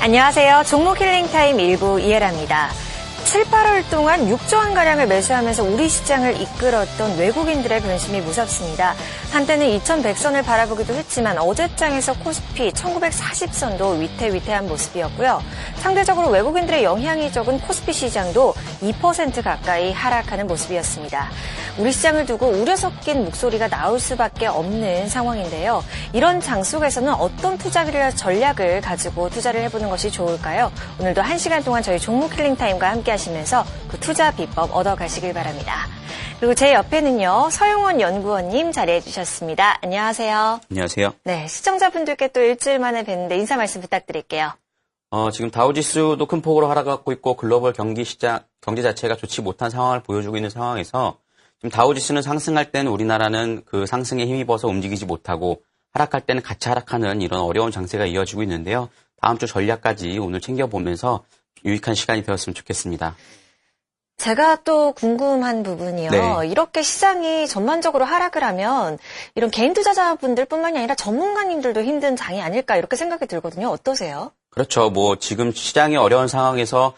안녕하세요. 종목 힐링타임 1부 이해라입니다. 7, 8월 동안 6조 원가량을 매수하면서 우리 시장을 이끌었던 외국인들의 변심이 무섭습니다. 한때는 2100선을 바라보기도 했지만 어제장에서 코스피 1940선도 위태위태한 모습이었고요. 상대적으로 외국인들의 영향이 적은 코스피 시장도 2% 가까이 하락하는 모습이었습니다. 우리 시장을 두고 우려 섞인 목소리가 나올 수밖에 없는 상황인데요. 이런 장 속에서는 어떤 투자 전략을 가지고 투자를 해보는 것이 좋을까요? 오늘도 1시간 동안 저희 종목 힐링타임과 함께 하시면서 그 투자 비법 얻어가시길 바랍니다. 그리고 제 옆에는요, 서용원 연구원님 자리해 주셨습니다. 안녕하세요. 안녕하세요. 네, 시청자분들께 또 일주일 만에 뵙는데 인사 말씀 부탁드릴게요. 지금 다우지수도 큰 폭으로 하락하고 있고 글로벌 경제 자체가 좋지 못한 상황을 보여주고 있는 상황에서 지금 다우지수는 상승할 때는 우리나라는 그 상승에 힘입어서 움직이지 못하고 하락할 때는 같이 하락하는 이런 어려운 장세가 이어지고 있는데요. 다음 주 전략까지 오늘 챙겨보면서 유익한 시간이 되었으면 좋겠습니다. 제가 또 궁금한 부분이요. 네. 이렇게 시장이 전반적으로 하락을 하면 이런 개인 투자자분들 뿐만이 아니라 전문가님들도 힘든 장이 아닐까 이렇게 생각이 들거든요. 어떠세요? 그렇죠. 지금 시장이 어려운 상황에서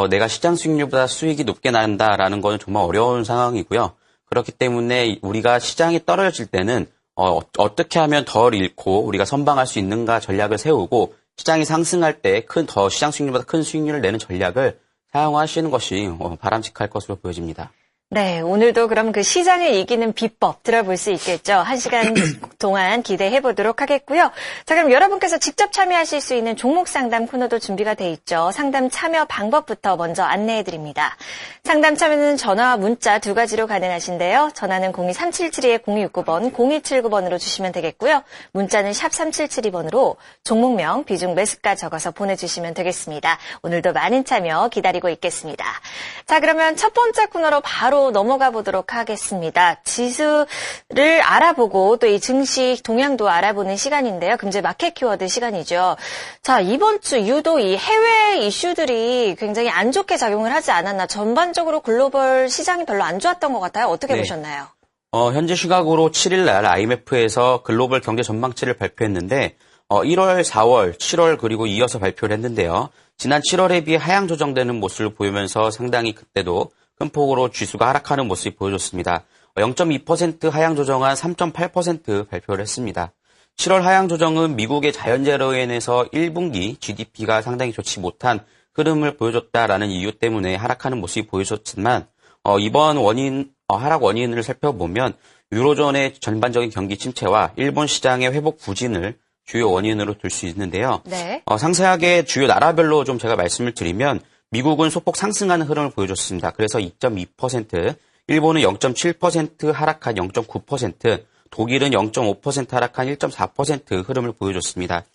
내가 시장 수익률보다 수익이 높게 난다라는 거는 정말 어려운 상황이고요. 그렇기 때문에 우리가 시장이 떨어질 때는 어떻게 하면 덜 잃고 우리가 선방할 수 있는가 전략을 세우고 시장이 상승할 때 시장 수익률보다 큰 수익률을 내는 전략을 사용하시는 것이 바람직할 것으로 보여집니다. 네, 오늘도 그럼 그 시장을 이기는 비법 들어볼 수 있겠죠. 1시간 동안 기대해 보도록 하겠고요. 자, 그럼 여러분께서 직접 참여하실 수 있는 종목 상담 코너도 준비가 돼 있죠. 상담 참여 방법부터 먼저 안내해 드립니다. 상담 참여는 전화와 문자 두 가지로 가능하신데요. 전화는 02377-0269번, 0279번으로 주시면 되겠고요. 문자는 샵 3772번으로 종목명, 비중 매수가 적어서 보내주시면 되겠습니다. 오늘도 많은 참여 기다리고 있겠습니다. 자, 그러면 첫 번째 코너로 바로 넘어가 보도록 하겠습니다. 지수를 알아보고 또 이 증시 동향도 알아보는 시간인데요. 금제 마켓 키워드 시간이죠. 자, 이번 주 유독 이 해외 이슈들이 굉장히 안 좋게 작용을 하지 않았나. 전반적으로 글로벌 시장이 별로 안 좋았던 것 같아요. 어떻게 보셨나요? 현재 시각으로 7일 날 IMF에서 글로벌 경제 전망치를 발표했는데 1월, 4월, 7월 그리고 이어서 발표를 했는데요. 지난 7월에 비해 하향 조정되는 모습을 보이면서 상당히 그때도 큰 폭으로 지수가 하락하는 모습이 보여졌습니다. 0.2% 하향 조정한 3.8% 발표를 했습니다. 7월 하향 조정은 미국의 자연재해로 인해서 1분기 GDP가 상당히 좋지 못한 흐름을 보여줬다라는 이유 때문에 하락하는 모습이 보여졌지만 이번 하락 원인을 살펴보면 유로존의 전반적인 경기 침체와 일본 시장의 회복 부진을 주요 원인으로 둘 수 있는데요. 네. 상세하게 주요 나라별로 좀 제가 말씀을 드리면 미국은 소폭 상승하는 흐름을 보여줬습니다. 그래서 2.2%, 일본은 0.7% 하락한 0.9%, 독일은 0.5% 하락한 1.4% 흐름을 보여줬습니다.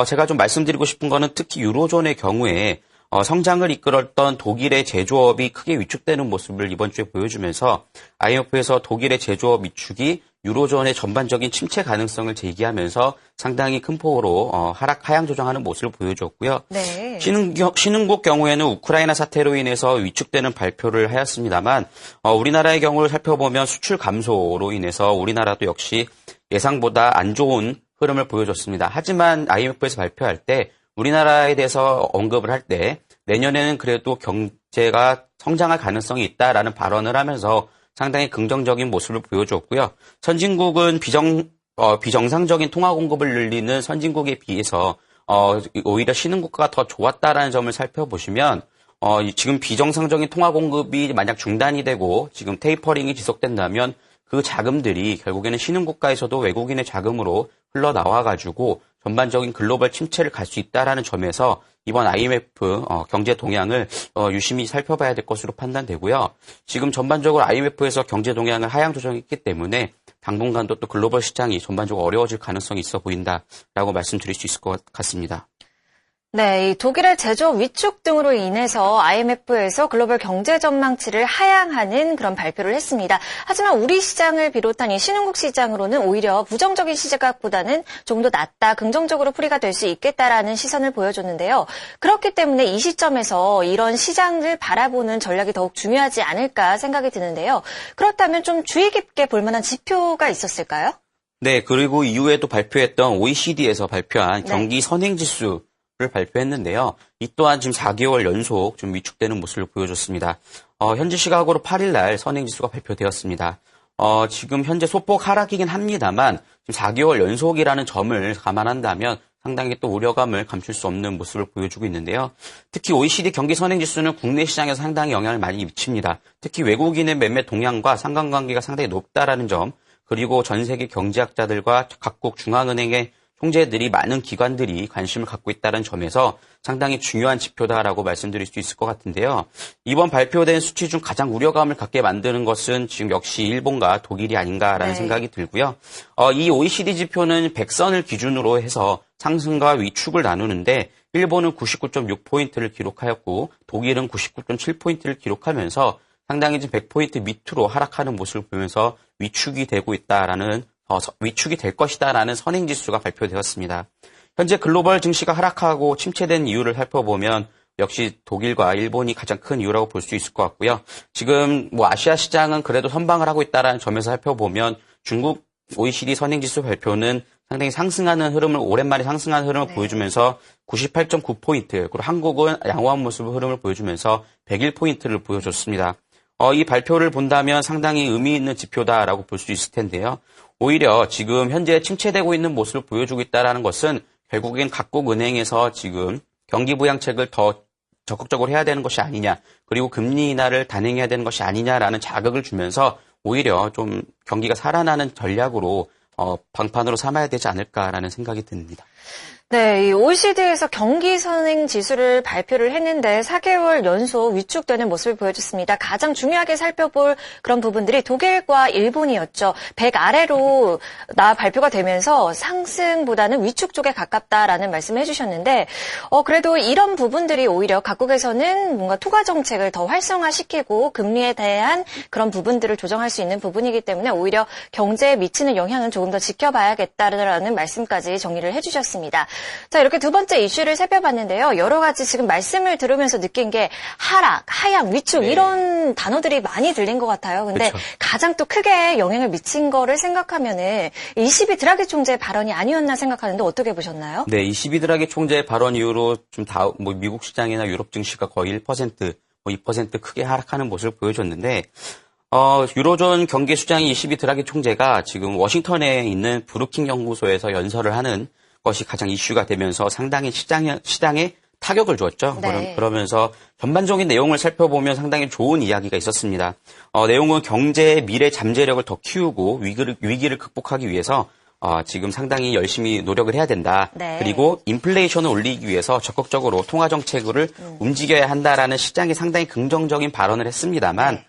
제가 좀 말씀드리고 싶은 거는 특히 유로존의 경우에 성장을 이끌었던 독일의 제조업이 크게 위축되는 모습을 이번 주에 보여주면서 IMF에서 독일의 제조업 위축이 유로존의 전반적인 침체 가능성을 제기하면서 상당히 큰 폭으로 하향 조정하는 모습을 보여줬고요. 네. 신흥국 경우에는 우크라이나 사태로 인해서 위축되는 발표를 하였습니다만 우리나라의 경우를 살펴보면 수출 감소로 인해서 우리나라도 역시 예상보다 안 좋은 흐름을 보여줬습니다. 하지만 IMF에서 발표할 때 우리나라에 대해서 언급을 할 때 내년에는 그래도 경제가 성장할 가능성이 있다라는 발언을 하면서 상당히 긍정적인 모습을 보여줬고요. 선진국은 비정상적인 통화 공급을 늘리는 선진국에 비해서 오히려 신흥국가가 더 좋았다라는 점을 살펴보시면 지금 비정상적인 통화 공급이 만약 중단이 되고 지금 테이퍼링이 지속된다면 그 자금들이 결국에는 신흥국가에서도 외국인의 자금으로 흘러나와가지고 전반적인 글로벌 침체를 갈 수 있다라는 점에서 이번 IMF 경제 동향을 유심히 살펴봐야 될 것으로 판단되고요. 지금 전반적으로 IMF에서 경제 동향을 하향 조정했기 때문에 당분간도 또 글로벌 시장이 전반적으로 어려워질 가능성이 있어 보인다라고 말씀드릴 수 있을 것 같습니다. 네, 이 독일의 제조업 위축 등으로 인해서 IMF에서 글로벌 경제 전망치를 하향하는 그런 발표를 했습니다. 하지만 우리 시장을 비롯한 이 신흥국 시장으로는 오히려 부정적인 시각보다는 조금 더 낫다, 긍정적으로 풀이가 될 수 있겠다라는 시선을 보여줬는데요. 그렇기 때문에 이 시점에서 이런 시장을 바라보는 전략이 더욱 중요하지 않을까 생각이 드는데요. 그렇다면 좀 주의 깊게 볼 만한 지표가 있었을까요? 네, 그리고 이후에 또 발표했던 OECD에서 발표한 경기 선행지수 발표했는데요. 이 또한 지금 4개월 연속 좀 위축되는 모습을 보여줬습니다. 현지 시각으로 8일 날 선행지수가 발표되었습니다. 지금 현재 소폭 하락이긴 합니다만 지금 4개월 연속이라는 점을 감안한다면 상당히 또 우려감을 감출 수 없는 모습을 보여주고 있는데요. 특히 OECD 경기 선행지수는 국내 시장에서 상당히 영향을 많이 미칩니다. 특히 외국인의 매매 동향과 상관관계가 상당히 높다라는 점, 그리고 전 세계 경제학자들과 각국 중앙은행의 총재들이 많은 기관들이 관심을 갖고 있다는 점에서 상당히 중요한 지표다라고 말씀드릴 수 있을 것 같은데요. 이번 발표된 수치 중 가장 우려감을 갖게 만드는 것은 지금 역시 일본과 독일이 아닌가라는 생각이 들고요. 이 OECD 지표는 100선을 기준으로 해서 상승과 위축을 나누는데 일본은 99.6포인트를 기록하였고 독일은 99.7포인트를 기록하면서 상당히 지금 100포인트 밑으로 하락하는 모습을 보면서 위축이 되고 있다라는 위축이 될 것이다라는 선행지수가 발표되었습니다. 현재 글로벌 증시가 하락하고 침체된 이유를 살펴보면 역시 독일과 일본이 가장 큰 이유라고 볼 수 있을 것 같고요. 지금 아시아 시장은 그래도 선방을 하고 있다라는 점에서 살펴보면 중국 OECD 선행지수 발표는 상당히 상승하는 흐름을 오랜만에 상승하는 흐름을 보여주면서 98.9포인트, 그리고 한국은 양호한 모습의 흐름을 보여주면서 101포인트를 보여줬습니다. 이 발표를 본다면 상당히 의미 있는 지표다라고 볼 수 있을 텐데요. 오히려 지금 현재 침체되고 있는 모습을 보여주고 있다는 것은 결국엔 각국 은행에서 지금 경기 부양책을 더 적극적으로 해야 되는 것이 아니냐, 그리고 금리 인하를 단행해야 되는 것이 아니냐라는 자극을 주면서 오히려 좀 경기가 살아나는 전략으로 방판으로 삼아야 되지 않을까라는 생각이 듭니다. 네, 이 OECD에서 경기 선행 지수를 발표를 했는데 4개월 연속 위축되는 모습을 보여줬습니다. 가장 중요하게 살펴볼 그런 부분들이 독일과 일본이었죠. 100 아래로 발표가 되면서 상승보다는 위축 쪽에 가깝다라는 말씀을 해주셨는데, 그래도 이런 부분들이 오히려 각국에서는 뭔가 투과 정책을 더 활성화시키고 금리에 대한 그런 부분들을 조정할 수 있는 부분이기 때문에 오히려 경제에 미치는 영향은 조금 더 지켜봐야겠다라는 말씀까지 정리를 해주셨습니다. 자, 이렇게 두 번째 이슈를 살펴봤는데요. 여러 가지 지금 말씀을 들으면서 느낀 게 하락, 하향, 위축 이런 단어들이 많이 들린 것 같아요. 근데 그렇죠. 가장 또 크게 영향을 미친 거를 생각하면은 22 드라기 총재의 발언이 아니었나 생각하는데 어떻게 보셨나요? 네, 22 드라기 총재의 발언 이후로 좀 미국 시장이나 유럽 증시가 거의 1%, 2% 크게 하락하는 모습을 보여줬는데 유로존 경기 수장이 22 드라기 총재가 지금 워싱턴에 있는 브루킹 연구소에서 연설을 하는 것이 가장 이슈가 되면서 상당히 시장에 타격을 주었죠. 네. 그러면서 전반적인 내용을 살펴보면 상당히 좋은 이야기가 있었습니다. 내용은 경제의 미래 잠재력을 더 키우고 위기를 극복하기 위해서 지금 상당히 열심히 노력을 해야 된다. 네. 그리고 인플레이션을 올리기 위해서 적극적으로 통화 정책을 움직여야 한다라는 시장이 상당히 긍정적인 발언을 했습니다만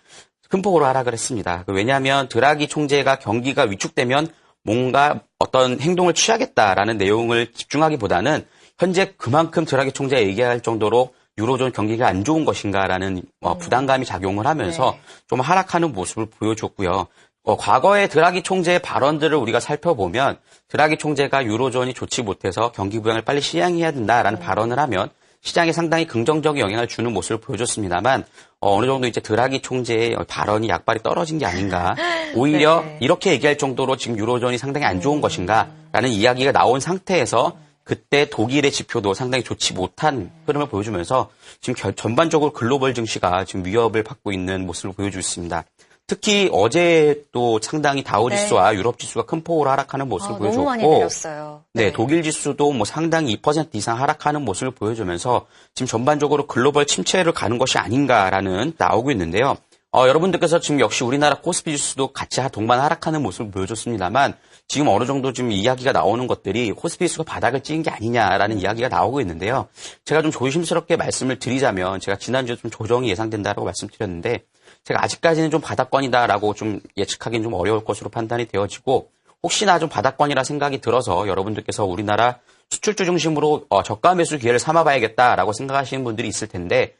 큰 폭으로 하락을 했습니다. 왜냐하면 드라기 총재가 경기가 위축되면 뭔가 어떤 행동을 취하겠다라는 내용을 집중하기보다는 현재 그만큼 드라기 총재가 얘기할 정도로 유로존 경기가 안 좋은 것인가라는 부담감이 작용을 하면서 좀 하락하는 모습을 보여줬고요. 과거의 드라기 총재의 발언들을 우리가 살펴보면 드라기 총재가 유로존이 좋지 못해서 경기 부양을 빨리 시행해야 된다라는 발언을 하면 시장에 상당히 긍정적인 영향을 주는 모습을 보여줬습니다만 어느 정도 이제 드라기 총재의 발언이 약발이 떨어진 게 아닌가. 오히려 이렇게 얘기할 정도로 지금 유로존이 상당히 안 좋은 것인가라는 이야기가 나온 상태에서 그때 독일의 지표도 상당히 좋지 못한 흐름을 보여주면서 지금 전반적으로 글로벌 증시가 지금 위협을 받고 있는 모습을 보여주고 있습니다. 특히 어제 또 상당히 다우지수와 유럽 지수가 큰 폭으로 하락하는 모습을 보여줬고, 너무 많이 내렸어요. 네, 독일 지수도 상당히 2% 이상 하락하는 모습을 보여주면서 지금 전반적으로 글로벌 침체를 가는 것이 아닌가라는 나오고 있는데요. 여러분들께서 지금 역시 우리나라 코스피 지수도 같이 동반 하락하는 모습을 보여줬습니다만 지금 어느 정도 지금 이야기가 나오는 것들이 코스피 지수가 바닥을 찍은 게 아니냐라는 이야기가 나오고 있는데요. 제가 좀 조심스럽게 말씀을 드리자면 제가 지난주에 좀 조정이 예상된다라고 말씀드렸는데 제가 아직까지는 좀 바닥권이다라고 좀 예측하기는 좀 어려울 것으로 판단이 되어지고 혹시나 좀 바닥권이라 생각이 들어서 여러분들께서 우리나라 수출주 중심으로 저가 매수 기회를 삼아봐야겠다라고 생각하시는 분들이 있을 텐데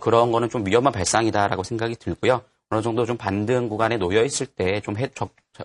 그런 거는 좀 위험한 발상이다라고 생각이 들고요. 어느 정도 좀 반등 구간에 놓여 있을 때 좀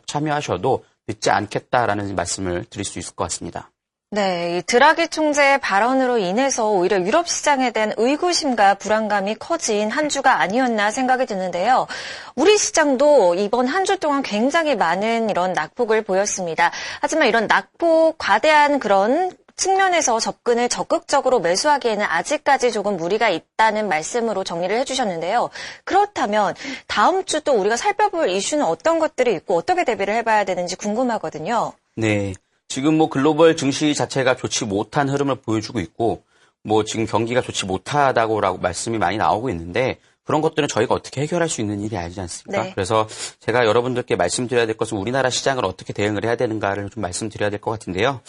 참여하셔도 늦지 않겠다라는 말씀을 드릴 수 있을 것 같습니다. 네, 이 드라기 총재의 발언으로 인해서 오히려 유럽 시장에 대한 의구심과 불안감이 커진 한 주가 아니었나 생각이 드는데요. 우리 시장도 이번 한 주 동안 굉장히 많은 이런 낙폭을 보였습니다. 하지만 이런 낙폭, 과대한 그런 측면에서 접근을 적극적으로 매수하기에는 아직까지 조금 무리가 있다는 말씀으로 정리를 해주셨는데요. 그렇다면 다음 주 또 우리가 살펴볼 이슈는 어떤 것들이 있고 어떻게 대비를 해봐야 되는지 궁금하거든요. 네. 지금 뭐 글로벌 증시 자체가 좋지 못한 흐름을 보여주고 있고, 뭐 지금 경기가 좋지 못하다고 말씀이 많이 나오고 있는데, 그런 것들은 저희가 어떻게 해결할 수 있는 일이 아니지 않습니까? 네. 그래서 제가 여러분들께 말씀드려야 될 것은 우리나라 시장을 어떻게 대응을 해야 되는가를 좀 말씀드려야 될 것 같은데요.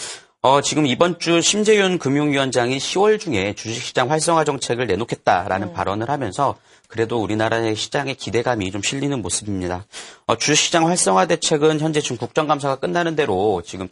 지금 이번 주 심재윤 금융위원장이 10월 중에 주식시장 활성화 정책을 내놓겠다라는 발언을 하면서 그래도 우리나라의 시장에 기대감이 좀 실리는 모습입니다. 주식시장 활성화 대책은 현재 지금 국정감사가 끝나는 대로 지금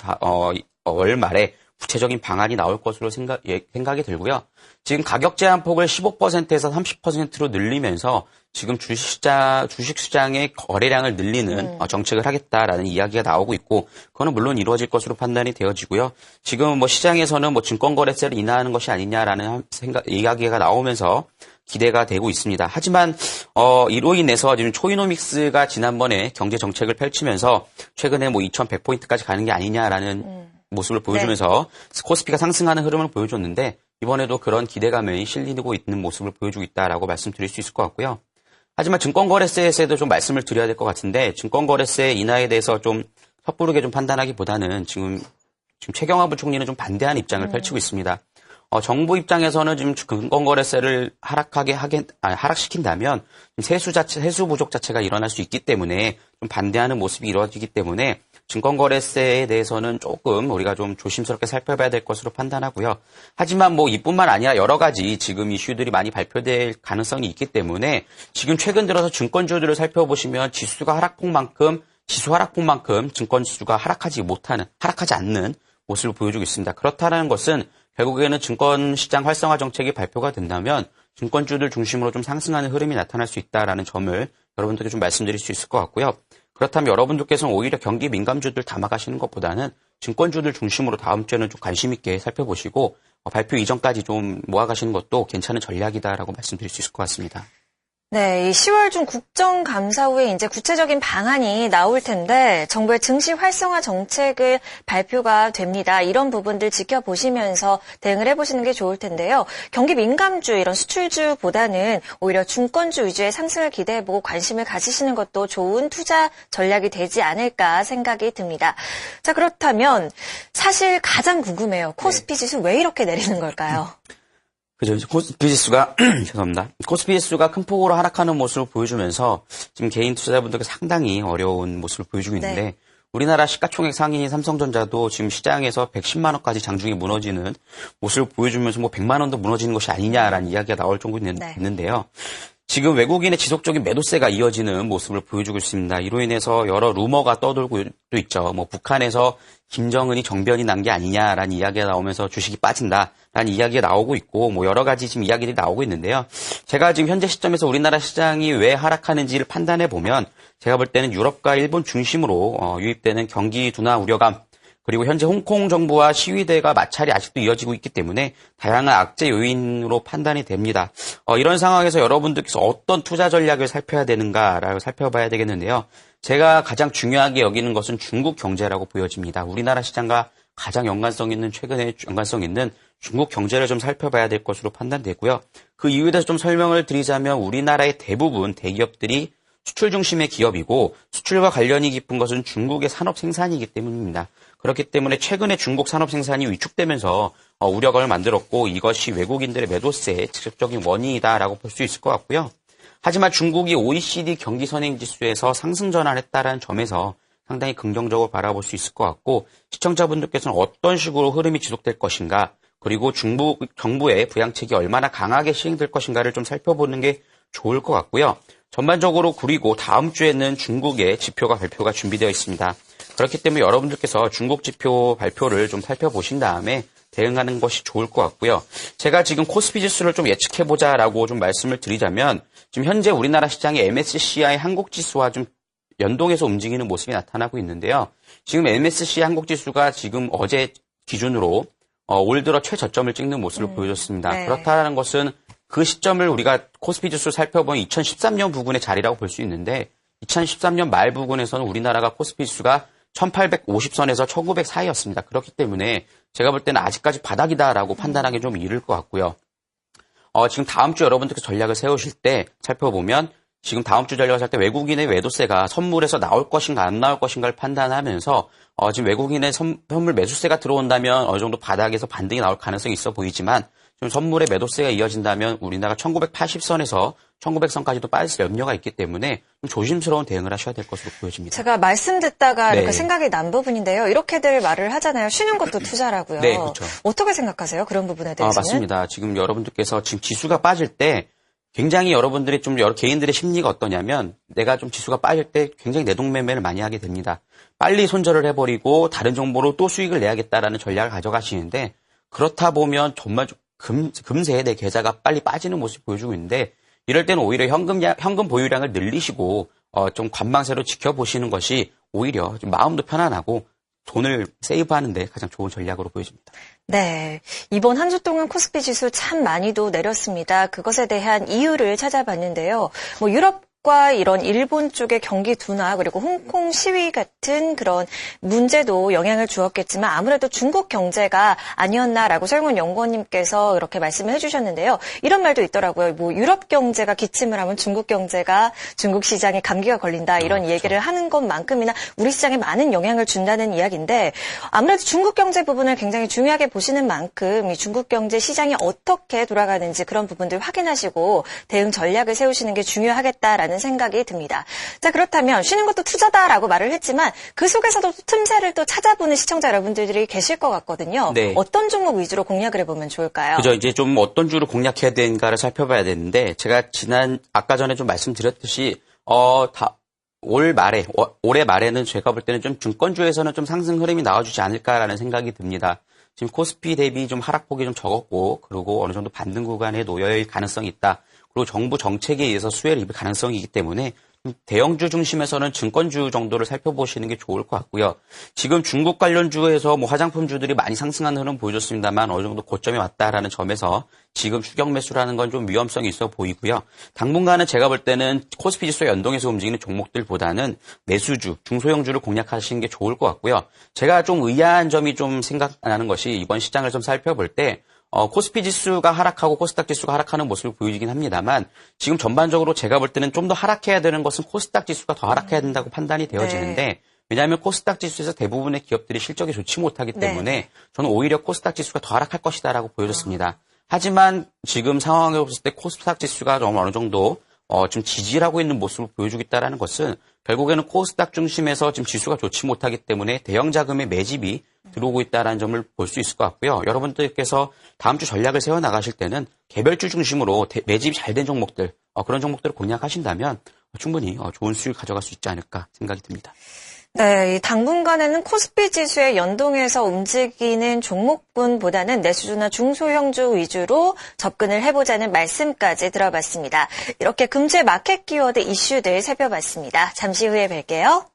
월 말에 구체적인 방안이 나올 것으로 생각이 들고요. 지금 가격 제한 폭을 15%에서 30%로 늘리면서 지금 주식시장의 거래량을 늘리는 정책을 하겠다라는 이야기가 나오고 있고, 그거는 물론 이루어질 것으로 판단이 되어지고요. 지금 뭐 시장에서는 뭐 증권거래세를 인하하는 것이 아니냐라는 이야기가 나오면서 기대가 되고 있습니다. 하지만 이로 인해서 지금 초이노믹스가 지난번에 경제 정책을 펼치면서 최근에 뭐 2,100포인트까지 가는 게 아니냐라는 모습을 보여주면서 코스피가 상승하는 흐름을 보여줬는데, 이번에도 그런 기대감이 실리고 있는 모습을 보여주고 있다라고 말씀드릴 수 있을 것 같고요. 하지만 증권거래세에도 좀 말씀을 드려야 될 것 같은데, 증권거래세 인하에 대해서 좀 섣부르게 좀 판단하기보다는 지금 최경화 부총리는 좀 반대하는 입장을 펼치고 있습니다. 정부 입장에서는 지금 증권거래세를 하락시킨다면 세수 부족 자체가 일어날 수 있기 때문에 좀 반대하는 모습이 이루어지기 때문에 증권거래세에 대해서는 조금 우리가 좀 조심스럽게 살펴봐야 될 것으로 판단하고요. 하지만 뭐 이뿐만 아니라 여러 가지 지금 이슈들이 많이 발표될 가능성이 있기 때문에 지금 최근 들어서 증권주들을 살펴보시면 지수 하락폭만큼 증권지수가 하락하지 않는 모습을 보여주고 있습니다. 그렇다는 것은 결국에는 증권시장 활성화 정책이 발표가 된다면 증권주들 중심으로 좀 상승하는 흐름이 나타날 수 있다라는 점을 여러분들께 좀 말씀드릴 수 있을 것 같고요. 그렇다면 여러분들께서는 오히려 경기 민감주들 담아가시는 것보다는 증권주들 중심으로 다음 주에는 좀 관심 있게 살펴보시고 발표 이전까지 좀 모아가시는 것도 괜찮은 전략이다라고 말씀드릴 수 있을 것 같습니다. 네, 이 10월 중 국정감사 후에 이제 구체적인 방안이 나올 텐데 정부의 증시 활성화 정책을 발표가 됩니다. 이런 부분들 지켜보시면서 대응을 해보시는 게 좋을 텐데요. 경기 민감주, 이런 수출주보다는 오히려 증권주 위주의 상승을 기대해보고 관심을 가지시는 것도 좋은 투자 전략이 되지 않을까 생각이 듭니다. 자, 그렇다면 사실 가장 궁금해요. 코스피 지수 왜 이렇게 내리는 걸까요? 그죠. 코스피 지수가, 죄송합니다. 코스피 지수가 큰 폭으로 하락하는 모습을 보여주면서 지금 개인 투자자분들께 상당히 어려운 모습을 보여주고 있는데, 네. 우리나라 시가총액 상위인 삼성전자도 지금 시장에서 110만 원까지 장중에 무너지는 모습을 보여주면서 뭐 100만 원도 무너지는 것이 아니냐라는 이야기가 나올 정도 있는데요. 지금 외국인의 지속적인 매도세가 이어지는 모습을 보여주고 있습니다. 이로 인해서 여러 루머가 떠돌고 있죠. 뭐 북한에서 김정은이 정변이 난 게 아니냐라는 이야기가 나오면서 주식이 빠진다라는 이야기가 나오고 있고, 뭐 여러 가지 지금 이야기들이 나오고 있는데요. 제가 지금 현재 시점에서 우리나라 시장이 왜 하락하는지를 판단해 보면 제가 볼 때는 유럽과 일본 중심으로 유입되는 경기 둔화 우려감, 그리고 현재 홍콩 정부와 시위대가 마찰이 아직도 이어지고 있기 때문에 다양한 악재 요인으로 판단이 됩니다. 이런 상황에서 여러분들께서 어떤 투자 전략을 살펴야 되는가라고 살펴봐야 되겠는데요. 제가 가장 중요하게 여기는 것은 중국 경제라고 보여집니다. 우리나라 시장과 가장 최근에 연관성 있는 중국 경제를 좀 살펴봐야 될 것으로 판단되고요. 그 이유에 대해서 좀 설명을 드리자면 우리나라의 대부분 대기업들이 수출 중심의 기업이고 수출과 관련이 깊은 것은 중국의 산업 생산이기 때문입니다. 그렇기 때문에 최근에 중국 산업 생산이 위축되면서 우려감을 만들었고, 이것이 외국인들의 매도세의 직접적인 원인이다라고 볼 수 있을 것 같고요. 하지만 중국이 OECD 경기 선행 지수에서 상승 전환했다라는 점에서 상당히 긍정적으로 바라볼 수 있을 것 같고, 시청자분들께서는 어떤 식으로 흐름이 지속될 것인가, 그리고 중국 정부의 부양책이 얼마나 강하게 시행될 것인가를 좀 살펴보는 게 좋을 것 같고요. 전반적으로 그리고 다음 주에는 중국의 지표가 발표가 준비되어 있습니다. 그렇기 때문에 여러분들께서 중국 지표 발표를 좀 살펴보신 다음에 대응하는 것이 좋을 것 같고요. 제가 지금 코스피 지수를 좀 예측해보자라고 좀 말씀을 드리자면, 지금 현재 우리나라 시장의 MSCI 한국 지수와 좀 연동해서 움직이는 모습이 나타나고 있는데요. 지금 MSCI 한국 지수가 지금 어제 기준으로 올 들어 최저점을 찍는 모습을 보여줬습니다. 네. 그렇다는 것은 그 시점을 우리가 코스피 지수를 살펴보면 2013년 부근의 자리라고 볼 수 있는데, 2013년 말 부근에서는 우리나라가 코스피 지수가 1850선에서 1900 사이였습니다. 그렇기 때문에 제가 볼 때는 아직까지 바닥이다라고 판단하기 좀 이를 것 같고요. 지금 다음 주 여러분들께서 전략을 세우실 때 살펴보면 지금 다음 주 전략을 살 때 외국인의 매도세가 선물에서 나올 것인가 안 나올 것인가를 판단하면서 지금 외국인의 선물 매수세가 들어온다면 어느 정도 바닥에서 반등이 나올 가능성이 있어 보이지만 지금 선물의 매도세가 이어진다면 우리나라가 1980선에서 1900선까지도 빠질 염려가 있기 때문에 좀 조심스러운 대응을 하셔야 될 것으로 보여집니다. 제가 말씀 듣다가 네. 이렇게 생각이 난 부분인데요. 이렇게들 말을 하잖아요. 쉬는 것도 투자라고요. 네, 그렇죠. 어떻게 생각하세요? 그런 부분에 대해서는? 맞습니다. 지금 여러분들께서 지금 지수가 빠질 때 굉장히 여러분들이 좀 여러 개인들의 심리가 어떠냐면 내가 좀 지수가 빠질 때 굉장히 내동매매를 많이 하게 됩니다. 빨리 손절을 해버리고 다른 정보로 또 수익을 내야겠다라는 전략을 가져가시는데 그렇다 보면 정말 금세 내 계좌가 빨리 빠지는 모습을 보여주고 있는데 이럴 때는 오히려 현금 보유량을 늘리시고 좀 관망세로 지켜보시는 것이 오히려 좀 마음도 편안하고 돈을 세이브하는 데 가장 좋은 전략으로 보여집니다. 네. 이번 한 주 동안 코스피 지수 참 많이도 내렸습니다. 그것에 대한 이유를 찾아봤는데요. 유럽과 이런 일본 쪽의 경기 둔화 그리고 홍콩 시위 같은 그런 문제도 영향을 주었겠지만 아무래도 중국 경제가 아니었나라고 설문 연구원님께서 이렇게 말씀을 해주셨는데요. 이런 말도 있더라고요. 유럽 경제가 기침을 하면 중국 경제가 중국 시장에 감기가 걸린다 이런 그렇죠. 얘기를 하는 것만큼이나 우리 시장에 많은 영향을 준다는 이야기인데 아무래도 중국 경제 부분을 굉장히 중요하게 보시는 만큼 이 중국 경제 시장이 어떻게 돌아가는지 그런 부분들 확인하시고 대응 전략을 세우시는 게 중요하겠다라는 생각이 듭니다. 자, 그렇다면 쉬는 것도 투자다라고 말을 했지만 그 속에서도 틈새를 또 찾아보는 시청자 여러분들이 계실 것 같거든요. 네. 어떤 종목 위주로 공략을 해보면 좋을까요? 그죠. 이제 좀 어떤 주로 공략해야 되는가를 살펴봐야 되는데 제가 아까 전에 좀 말씀드렸듯이 올해 말에는 제가 볼 때는 좀 증권주에서는 좀 상승 흐름이 나와주지 않을까라는 생각이 듭니다. 지금 코스피 대비 좀 하락폭이 좀 적었고 그리고 어느 정도 반등 구간에 놓여있을 가능성이 있다. 그리고 정부 정책에 의해서 수혜를 입을 가능성이 있기 때문에 대형주 중심에서는 증권주 정도를 살펴보시는 게 좋을 것 같고요. 지금 중국 관련주에서 화장품주들이 많이 상승하는 흐름 보여줬습니다만 어느 정도 고점에 왔다라는 점에서 지금 추격 매수라는 건 좀 위험성이 있어 보이고요. 당분간은 제가 볼 때는 코스피 지수에 연동해서 움직이는 종목들보다는 매수주, 중소형주를 공략하시는 게 좋을 것 같고요. 제가 좀 의아한 점이 좀 생각나는 것이 이번 시장을 좀 살펴볼 때 코스피 지수가 하락하고 코스닥 지수가 하락하는 모습을 보이긴 합니다만 지금 전반적으로 제가 볼 때는 좀 더 하락해야 되는 것은 코스닥 지수가 더 하락해야 된다고 판단이 되어지는데 네. 왜냐하면 코스닥 지수에서 대부분의 기업들이 실적이 좋지 못하기 때문에 네. 저는 오히려 코스닥 지수가 더 하락할 것이다라고 보여졌습니다. 하지만 지금 상황에 봤을 때 코스닥 지수가 좀 어느 정도 지금 지지하고 있는 모습을 보여주고 있다는 것은 결국에는 코스닥 중심에서 지금 지수가 좋지 못하기 때문에 대형 자금의 매집이 들어오고 있다는 점을 볼 수 있을 것 같고요. 여러분들께서 다음 주 전략을 세워나가실 때는 개별주 중심으로 매집이 잘 된 종목들, 그런 종목들을 공략하신다면 충분히 좋은 수익을 가져갈 수 있지 않을까 생각이 듭니다. 네, 이 당분간에는 코스피 지수에 연동해서 움직이는 종목군보다는 내수주나 중소형주 위주로 접근을 해보자는 말씀까지 들어봤습니다. 이렇게 금주의 마켓 키워드 이슈들 살펴봤습니다. 잠시 후에 뵐게요.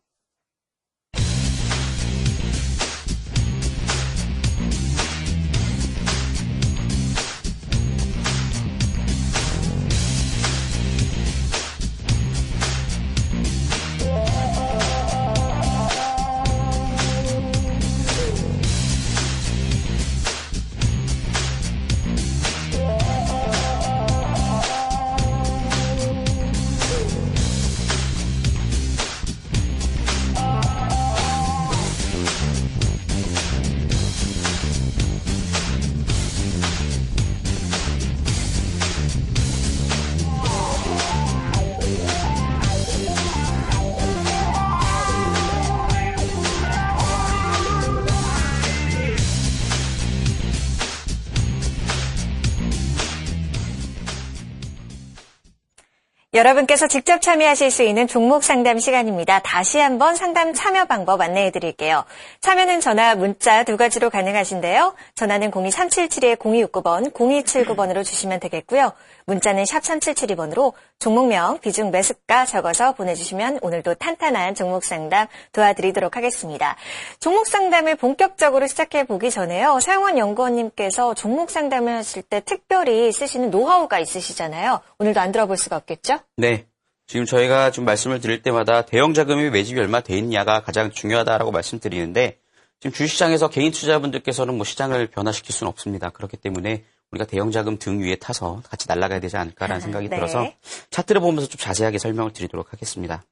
여러분께서 직접 참여하실 수 있는 종목 상담 시간입니다. 다시 한번 상담 참여 방법 안내해 드릴게요. 참여는 전화, 문자 두 가지로 가능하신데요. 전화는 02377-0269번, 0279번으로 주시면 되겠고요. 문자는 샵 3772번으로 종목명, 비중, 매수가 적어서 보내주시면 오늘도 탄탄한 종목 상담 도와드리도록 하겠습니다. 종목 상담을 본격적으로 시작해 보기 전에요. 서영원 연구원님께서 종목 상담을 하실 때 특별히 쓰시는 노하우가 있으시잖아요. 오늘도 안 들어볼 수가 없겠죠? 네. 지금 저희가 좀 말씀을 드릴 때마다 대형 자금의 매집이 얼마 돼 있냐가 가장 중요하다라고 말씀드리는데 지금 주식시장에서 개인 투자자분들께서는 뭐 시장을 변화시킬 수는 없습니다. 그렇기 때문에 우리가 대형 자금 등 위에 타서 같이 날아가야 되지 않을까라는 생각이 네. 들어서 차트를 보면서 좀 자세하게 설명을 드리도록 하겠습니다.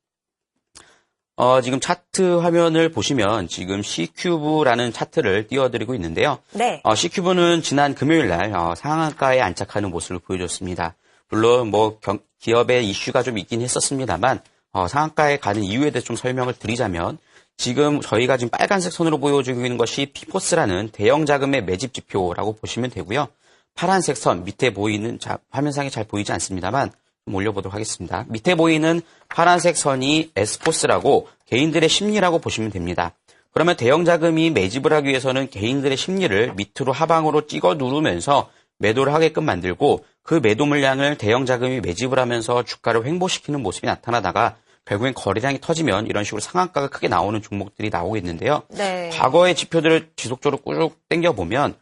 지금 차트 화면을 보시면 지금 C큐브라는 차트를 띄워드리고 있는데요. 네. C큐브는 지난 금요일 날 상한가에 안착하는 모습을 보여줬습니다. 물론 뭐 기업의 이슈가 좀 있긴 했었습니다만 상한가에 가는 이유에 대해서 좀 설명을 드리자면 지금 저희가 지금 빨간색 선으로 보여주고 있는 것이 피포스라는 대형 자금의 매집 지표라고 보시면 되고요. 파란색 선 밑에 보이는 화면상에 잘 보이지 않습니다만 좀 올려보도록 하겠습니다. 밑에 보이는 파란색 선이 에스포스라고 개인들의 심리라고 보시면 됩니다. 그러면 대형 자금이 매집을 하기 위해서는 개인들의 심리를 밑으로 하방으로 찍어 누르면서 매도를 하게끔 만들고 그 매도 물량을 대형 자금이 매집을 하면서 주가를 횡보시키는 모습이 나타나다가 결국엔 거래량이 터지면 이런 식으로 상한가가 크게 나오는 종목들이 나오겠는데요. 네. 과거의 지표들을 지속적으로 쭉 당겨보면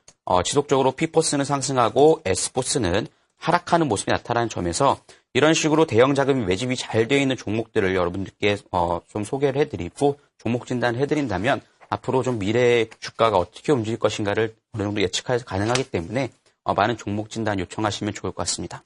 지속적으로 P포스는 상승하고 S포스는 하락하는 모습이 나타나는 점에서 이런 식으로 대형 자금이 매집이 잘 되어 있는 종목들을 여러분들께 좀 소개를 해드리고 종목 진단을 해드린다면 앞으로 좀 미래의 주가가 어떻게 움직일 것인가를 어느 정도 예측하기 가능하기 때문에 많은 종목 진단 요청하시면 좋을 것 같습니다.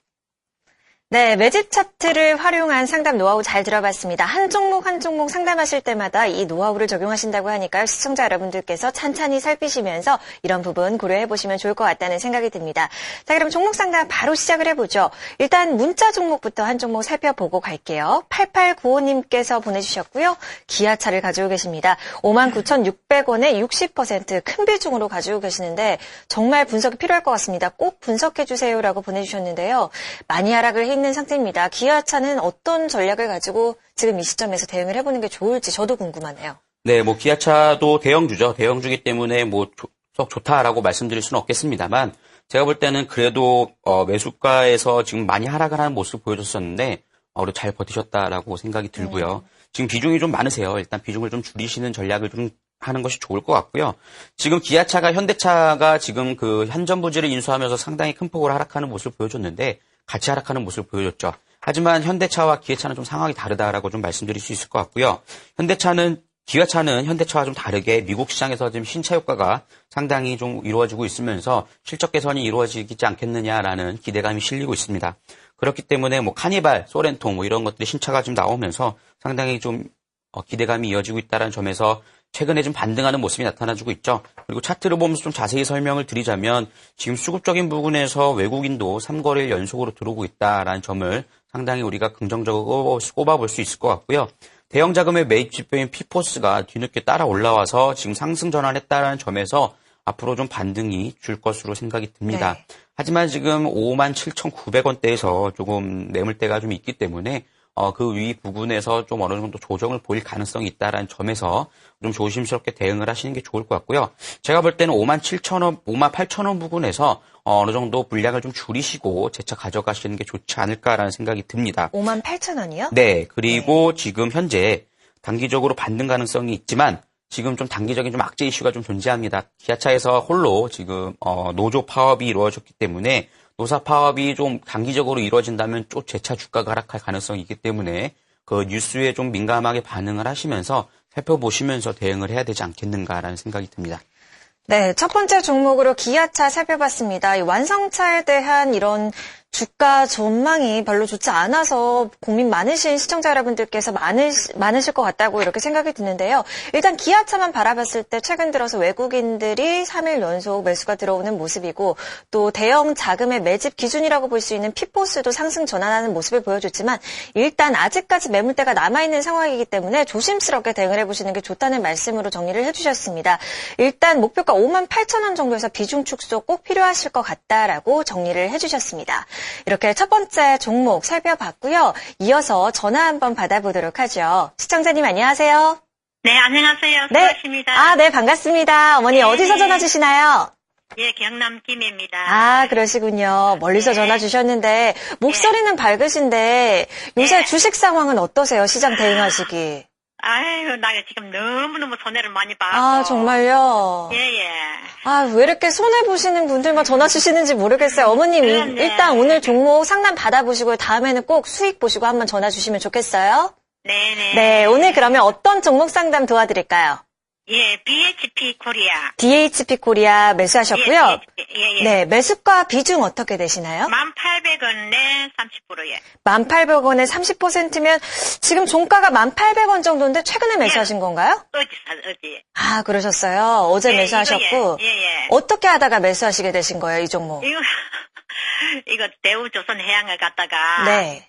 네, 매집 차트를 활용한 상담 노하우 잘 들어봤습니다. 한 종목 한 종목 상담하실 때마다 이 노하우를 적용하신다고 하니까요. 시청자 여러분들께서 찬찬히 살피시면서 이런 부분 고려해 보시면 좋을 것 같다는 생각이 듭니다. 자, 그럼 종목 상담 바로 시작을 해보죠. 일단 문자 종목부터 한 종목 살펴보고 갈게요. 8895님께서 보내주셨고요. 기아차를 가지고 계십니다. 59,600원에 60% 큰 비중으로 가지고 계시는데 정말 분석이 필요할 것 같습니다. 꼭 분석해 주세요라고 보내주셨는데요. 많이 하락을 해 있는 상태입니다. 기아차는 어떤 전략을 가지고 지금 이 시점에서 대응을 해보는 게 좋을지 저도 궁금하네요. 네, 뭐 기아차도 대형주죠. 대형주기 때문에 뭐 썩 좋다라고 말씀드릴 수는 없겠습니다만 제가 볼 때는 그래도 매수가에서 지금 많이 하락을 하는 모습을 보여줬었는데 그래도 잘 버티셨다라고 생각이 들고요. 지금 비중이 좀 많으세요. 일단 비중을 좀 줄이시는 전략을 좀 하는 것이 좋을 것 같고요. 지금 기아차가 현대차가 지금 그 현전부지를 인수하면서 상당히 큰 폭으로 하락하는 모습을 보여줬는데 같이 하락하는 모습을 보여줬죠. 하지만 현대차와 기아차는 좀 상황이 다르다라고 좀 말씀드릴 수 있을 것 같고요. 기아차는 현대차와 좀 다르게 미국 시장에서 지금 신차 효과가 상당히 좀 이루어지고 있으면서 실적 개선이 이루어지지 않겠느냐라는 기대감이 실리고 있습니다. 그렇기 때문에 뭐 카니발, 소렌토 뭐 이런 것들이 신차가 좀 나오면서 상당히 좀 기대감이 이어지고 있다는 점에서 최근에 좀 반등하는 모습이 나타나주고 있죠. 그리고 차트를 보면서 좀 자세히 설명을 드리자면 지금 수급적인 부분에서 외국인도 3거래일 연속으로 들어오고 있다라는 점을 상당히 우리가 긍정적으로 꼽아볼 수 있을 것 같고요. 대형 자금의 매입 지표인 피포스가 뒤늦게 따라 올라와서 지금 상승 전환했다라는 점에서 앞으로 좀 반등이 줄 것으로 생각이 듭니다. 네. 하지만 지금 57,900원대에서 조금 매물대가 좀 있기 때문에 그 위 부분에서 좀 어느 정도 조정을 보일 가능성이 있다라는 점에서 좀 조심스럽게 대응을 하시는 게 좋을 것 같고요. 제가 볼 때는 58,000원, 58,000원 부분에서 어느 정도 물량을 좀 줄이시고 재차 가져가시는 게 좋지 않을까라는 생각이 듭니다. 58,000원이요? 네, 그리고 지금 현재 단기적으로 반등 가능성이 있지만 지금 좀 단기적인 좀 악재 이슈가 좀 존재합니다. 기아차에서 홀로 지금 노조 파업이 이루어졌기 때문에 노사 파업이 좀 단기적으로 이루어진다면 또 재차 주가가 하락할 가능성이 있기 때문에 그 뉴스에 좀 민감하게 반응을 하시면서 살펴보시면서 대응을 해야 되지 않겠는가라는 생각이 듭니다. 네, 첫 번째 종목으로 기아차 살펴봤습니다. 이 완성차에 대한 이런 주가 전망이 별로 좋지 않아서 고민 많으신 시청자 여러분들께서 많으실 것 같다고 이렇게 생각이 드는데요. 일단 기아차만 바라봤을 때 최근 들어서 외국인들이 3일 연속 매수가 들어오는 모습이고 또 대형 자금의 매집 기준이라고 볼 수 있는 피포스도 상승 전환하는 모습을 보여줬지만 일단 아직까지 매물대가 남아있는 상황이기 때문에 조심스럽게 대응을 해보시는 게 좋다는 말씀으로 정리를 해주셨습니다. 일단 목표가 58,000원 정도에서 비중 축소 꼭 필요하실 것 같다라고 정리를 해주셨습니다. 이렇게 첫 번째 종목 살펴봤고요. 이어서 전화 한번 받아보도록 하죠. 시청자님 안녕하세요. 네, 안녕하세요. 네. 수고하십니다. 네, 반갑습니다. 어머니 네. 어디서 전화 주시나요? 예, 경남 김해입니다. 그러시군요. 멀리서 네. 전화 주셨는데 목소리는 밝으신데 요새 네. 주식 상황은 어떠세요? 시장 대응하시기. 아유, 나 지금 너무너무 손해를 많이 봐서. 정말요? 예. 왜 이렇게 손해보시는 분들만 전화 주시는지 모르겠어요. 어머님, 그렇네. 일단 오늘 종목 상담 받아보시고 다음에는 꼭 수익 보시고 한번 전화 주시면 좋겠어요. 네네. 네, 오늘 그러면 어떤 종목 상담 도와드릴까요? 예, BHP 코리아. DHP 코리아 매수하셨고요. 예. 네, 매수가 비중 어떻게 되시나요? 1,800원에 30%예. 1,800원에 30%면 지금 종가가 1,800원 정도인데 최근에 매수하신 건가요? 어지. 아, 그러셨어요. 어제 예, 매수하셨고. 이거 예. 어떻게 하다가 매수하시게 되신 거예요, 이 종목? 이거 대우조선해양을 갖다가. 네.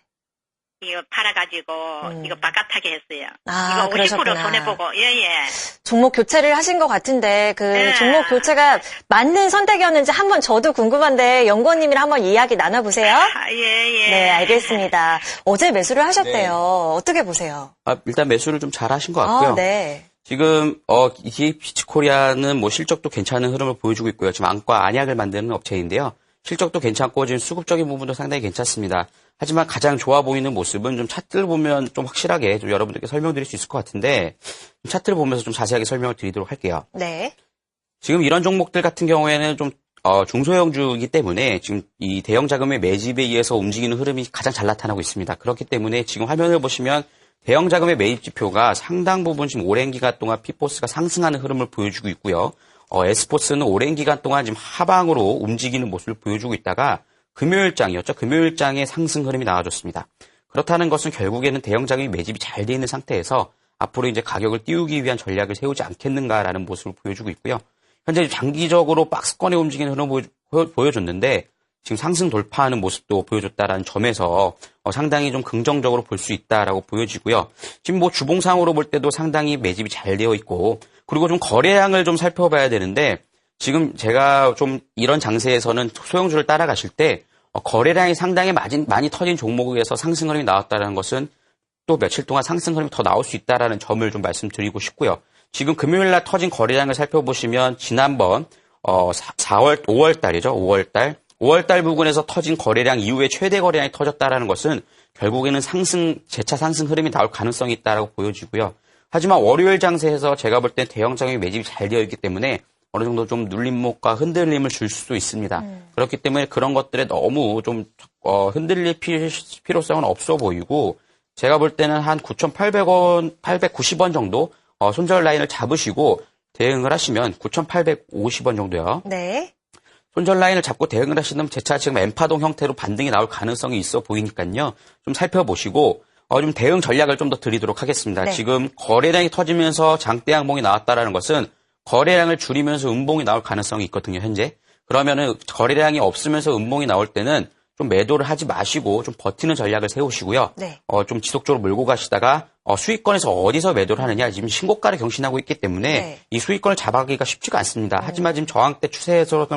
이거 팔아가지고, 이거 바깥하게 했어요. 아, 이거 50% 그러셨구나. 손해보고, 예. 종목 교체를 하신 것 같은데 네. 종목 교체가 맞는 선택이었는지 한번 저도 궁금한데 연구원님이랑 한번 이야기 나눠보세요. 예. 네, 알겠습니다. 어제 매수를 하셨대요. 어떻게 보세요? 일단 매수를 좀 잘 하신 것 같고요. 네. 지금 DHP 코리아는 뭐 실적도 괜찮은 흐름을 보여주고 있고요. 지금 안과 안약을 만드는 업체인데요. 실적도 괜찮고 지금 수급적인 부분도 상당히 괜찮습니다. 하지만 가장 좋아 보이는 모습은 좀 차트를 보면 좀 확실하게 좀 여러분들께 설명드릴 수 있을 것 같은데 차트를 보면서 좀 자세하게 설명을 드리도록 할게요. 네. 지금 이런 종목들 같은 경우에는 좀 중소형주이기 때문에 지금 이 대형 자금의 매집에 의해서 움직이는 흐름이 가장 잘 나타나고 있습니다. 그렇기 때문에 지금 화면을 보시면 대형 자금의 매입 지표가 상당 부분 지금 오랜 기간 동안 피포스가 상승하는 흐름을 보여주고 있고요. 에스포츠는 오랜 기간 동안 지금 하방으로 움직이는 모습을 보여주고 있다가 금요일장이었죠. 금요일장의 상승 흐름이 나와줬습니다. 그렇다는 것은 결국에는 대형 자금이 매집이 잘 돼 있는 상태에서 앞으로 이제 가격을 띄우기 위한 전략을 세우지 않겠는가라는 모습을 보여주고 있고요. 현재 장기적으로 박스권에 움직이는 흐름을 보여줬는데 지금 상승 돌파하는 모습도 보여줬다라는 점에서 상당히 좀 긍정적으로 볼 수 있다라고 보여지고요. 지금 뭐 주봉상으로 볼 때도 상당히 매집이 잘 되어 있고 그리고 좀 거래량을 좀 살펴봐야 되는데 지금 제가 좀 이런 장세에서는 소형주를 따라가실 때 거래량이 상당히 많이 터진 종목에서 상승 흐름이 나왔다는 것은 또 며칠 동안 상승 흐름이 더 나올 수 있다는 점을 좀 말씀드리고 싶고요. 지금 금요일날 터진 거래량을 살펴보시면 지난번 5월 달이죠. 5월 달 부근에서 터진 거래량 이후에 최대 거래량이 터졌다는 것은 결국에는 재차 상승 흐름이 나올 가능성이 있다고 보여지고요. 하지만 월요일 장세에서 제가 볼 때 대형 자금이 매집이 잘 되어 있기 때문에 어느 정도 좀 눌림목과 흔들림을 줄 수도 있습니다. 그렇기 때문에 그런 것들에 너무 좀 흔들릴 필요성은 없어 보이고 제가 볼 때는 한 9,800원, 890원 정도 손절 라인을 잡으시고 대응을 하시면 9,850원 정도요. 네. 손절 라인을 잡고 대응을 하시면 재차 지금 N파동 형태로 반등이 나올 가능성이 있어 보이니까요. 좀 살펴보시고 좀 대응 전략을 좀 더 드리도록 하겠습니다. 네. 지금 거래량이 터지면서 장대 양봉이 나왔다라는 것은 거래량을 줄이면서 음봉이 나올 가능성이 있거든요, 현재. 그러면은 거래량이 없으면서 음봉이 나올 때는 좀 매도를 하지 마시고 좀 버티는 전략을 세우시고요. 네. 좀 지속적으로 몰고 가시다가 수익권에서 어디서 매도를 하느냐 지금 신고가를 경신하고 있기 때문에 네. 이 수익권을 잡아가기가 쉽지가 않습니다. 하지만 지금 저항대 추세에서